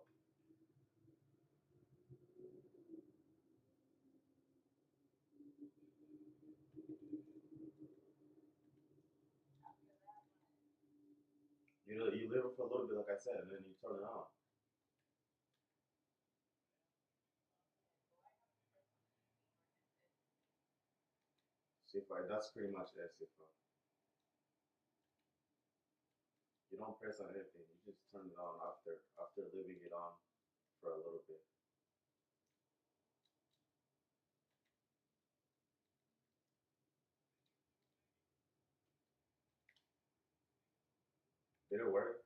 You live it for a little bit, like I said, and then you turn it on. See, that's pretty much it. See, you don't press on anything. You just turn it on after leaving it on for a little bit. Did it work?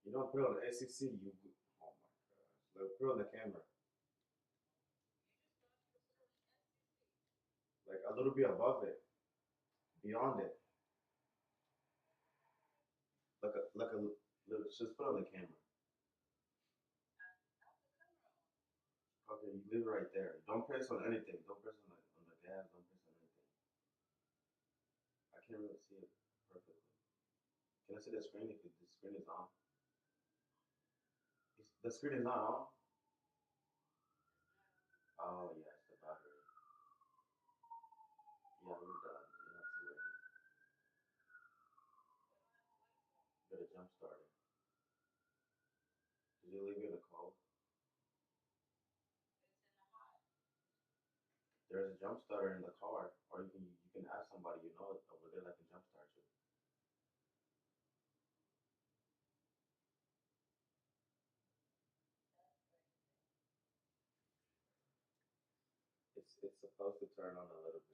You don't put it on the SEC. You oh my gosh. Like put it on the camera, like a little bit above it, beyond it, like a look. Just put it on the camera. Okay, you leave it right there. Don't press on anything. Don't press on the gas. Don't press on anything. I can't really see it perfectly. Can I see the screen if the screen is on? The screen is not on? Oh, yeah, it's the battery. Yeah, we're done. You have to wait. Better jump start it. Did you leave it in the cold? There's a jump starter in the car, or you can ask somebody you know over there that can jump start you. It's supposed to turn on a little bit.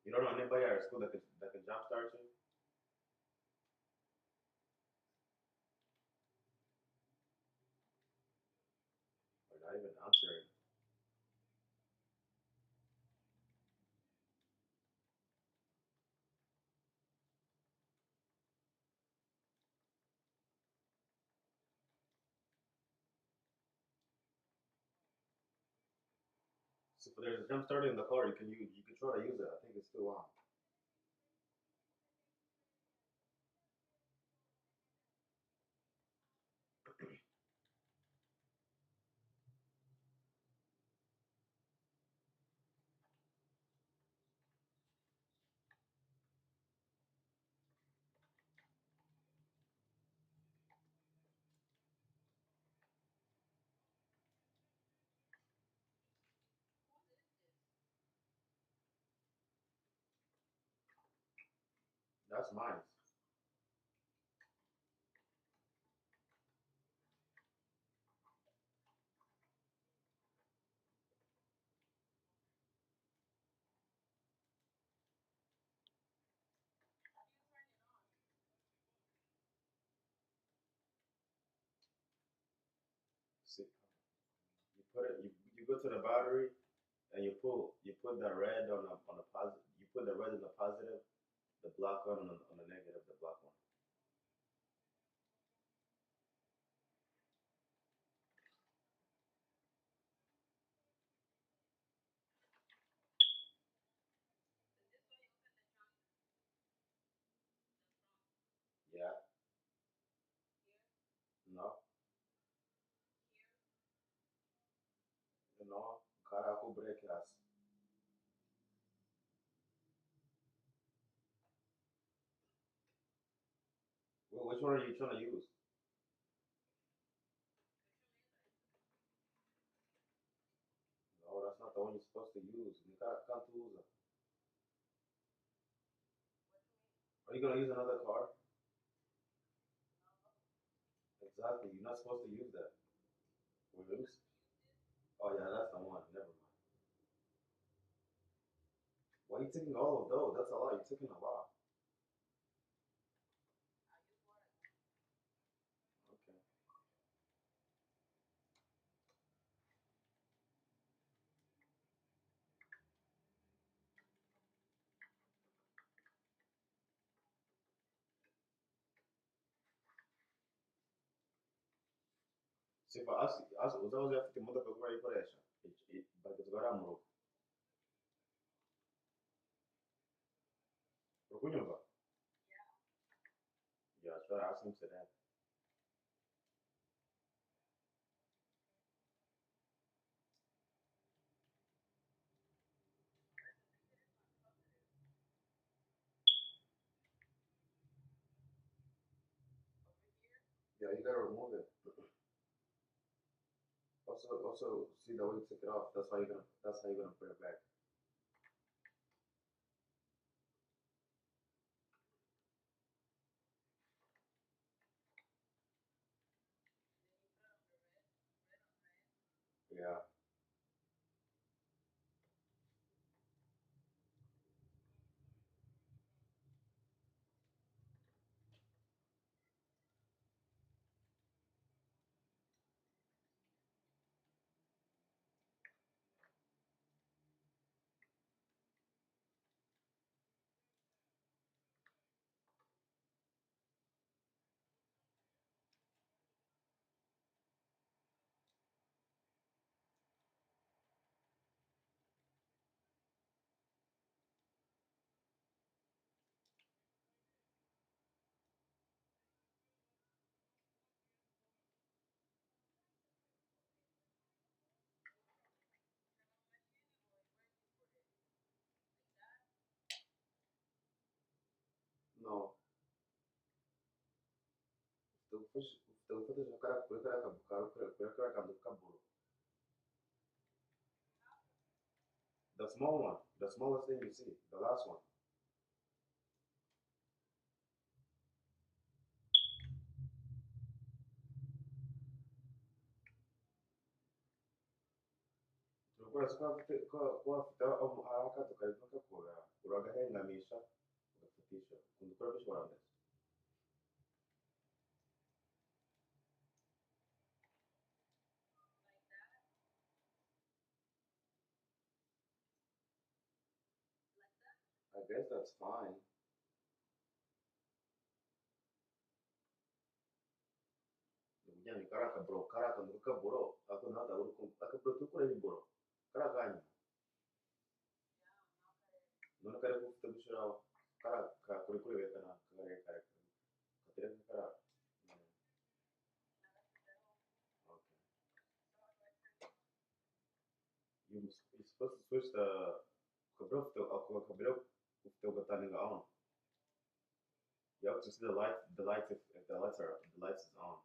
You don't know anybody at your school that can jump start you? Or not even answering? So if there's a jump starter in the car, you can try to use it. I think it's still on. That's mine. See, you put it. You go to the battery and you put the red on the positive. You put the red on the positive, the black on the negative, the black one. Yeah. No. No. Caraca, break ass. Which one are you trying to use? No, that's not the one you're supposed to use. You can't use it. Are you gonna use another car? Exactly. You're not supposed to use that. Williams? Oh yeah, that's the one. Never mind. Why are you taking all of those? That's a lot. You're taking a lot. Okay. Se fa, usava já tem muita coisa para ir para essa. Para que tu gara muro. seems to that. Yeah, you gotta remove it. Also, see the way you took it off. That's how you're gonna put it back. Yeah. No. The small one, the smallest thing you see, the last one. Haraka tukaivuka uragahengamisha ugafatisha undukura bishobora mbere. I guess that's fine. Ujyanye karaka bro, karaka nduka bro, ako nada urukum, ako bro tukura ni bro. Karaka anyi. None kare kufite bishora karaka kuri kuri bekana kare kare. Katire karaka. You're supposed to switch the kabro ufite ugatangira on. You have to see the lights if the lights is on.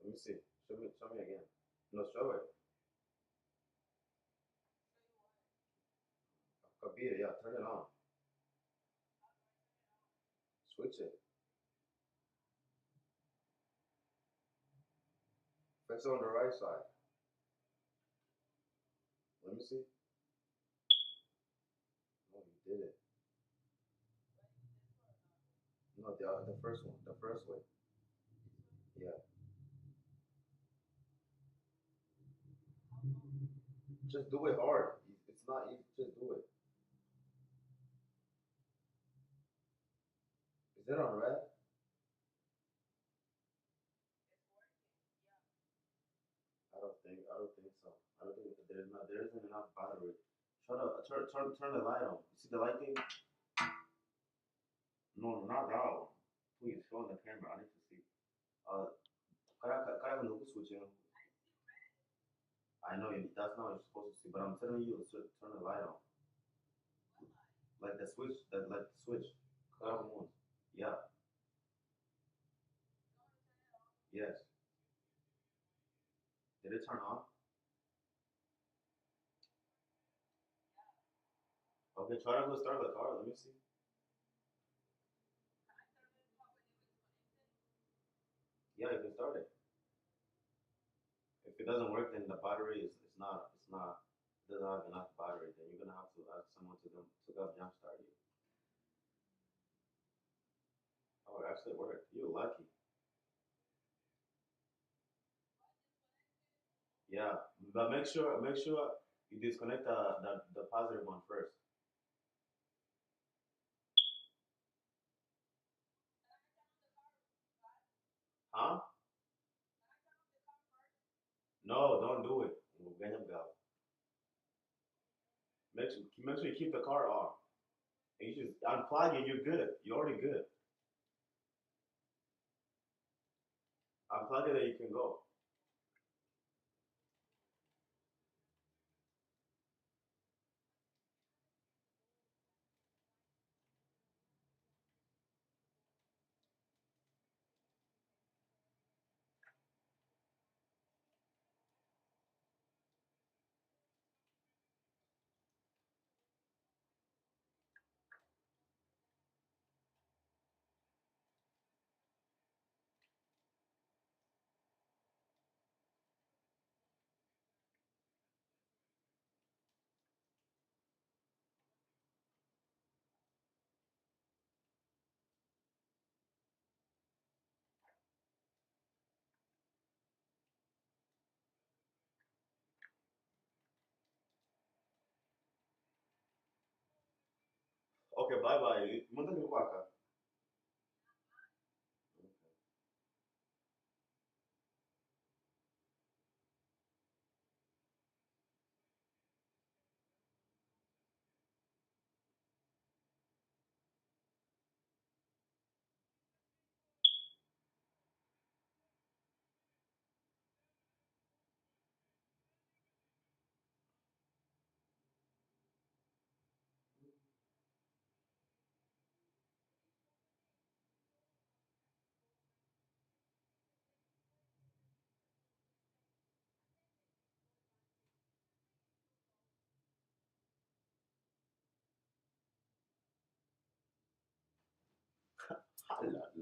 Let me see. Show me again. No, show it. Kabir, yeah, turn it on. Switch it. Fix it on the right side. Let me see. No, you did it. No, the first one, the first way. Yeah. Just do it hard. It's not easy. Just do it. Is it on red? I don't think so. I don't think there isn't enough battery. Turn the light on. You see the light thing? No, not that one. Please show on the camera. I need to see. Kara no switching. I know that's not what you're supposed to see, but I'm telling you to turn the light on. Like the switch, like the switch. Kara on. Yeah. Yes. Did it turn on? Okay, try to go start the car. Let me see. Yeah, you can start it. If it doesn't work, then the battery is not. It doesn't have enough battery. Then you're gonna have to ask someone to go jumpstart you. Oh, it actually worked. You're lucky. Yeah, but make sure you disconnect the positive one first. Huh? No, don't do it. ganyan ka. Make sure you keep the car on. And you just unplug it, you're good. You're already good. Unplug it, then you can go. Okay, bye bye. Munta ni ka.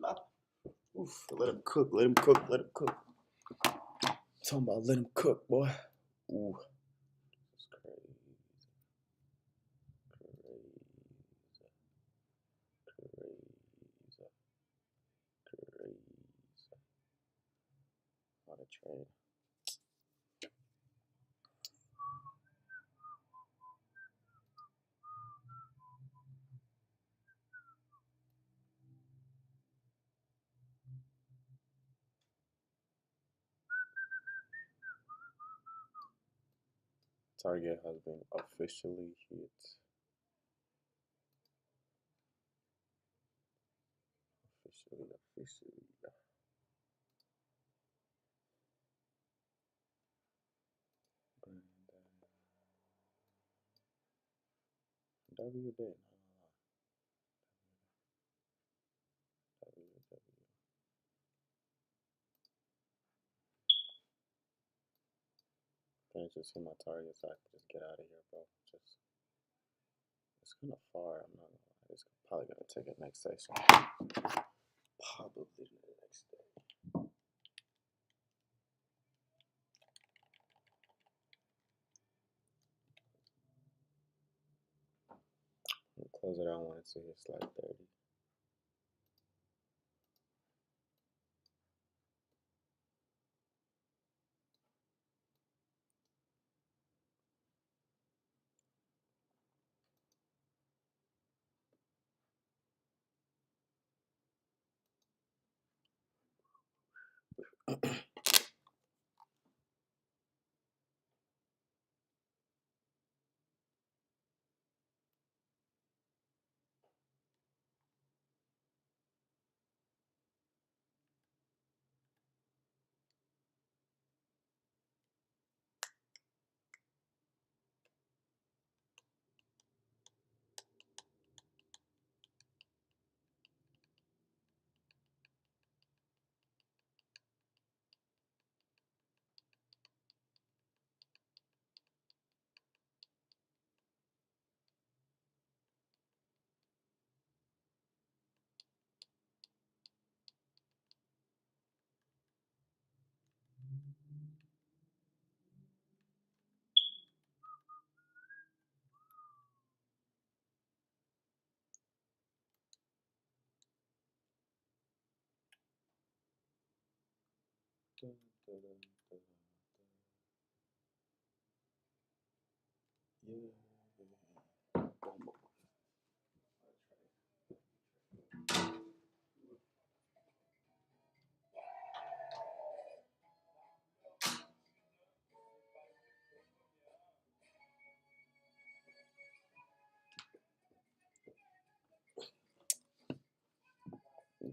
La. Oof, let him cook, let him cook, let him cook. Talking about let him cook, boy. Ooh. That's crazy. Crazy. What a trade. Target has been officially hit. Officially. W day. Can I just hit my target so I can just get out of here, bro? Just it's kind of far. I'm not gonna lie. It's probably gonna take it next session. Probably the next day. Close it out. I want it to hit like 30.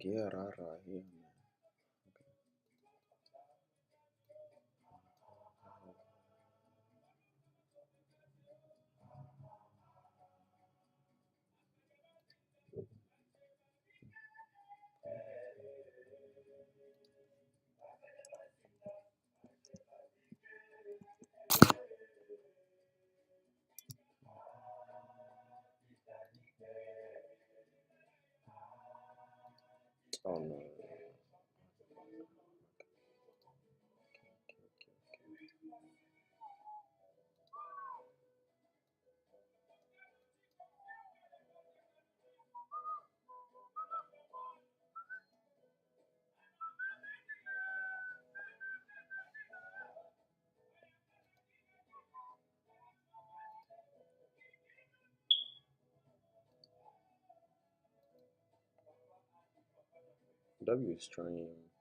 Get rara here, man. Oh no. W stream.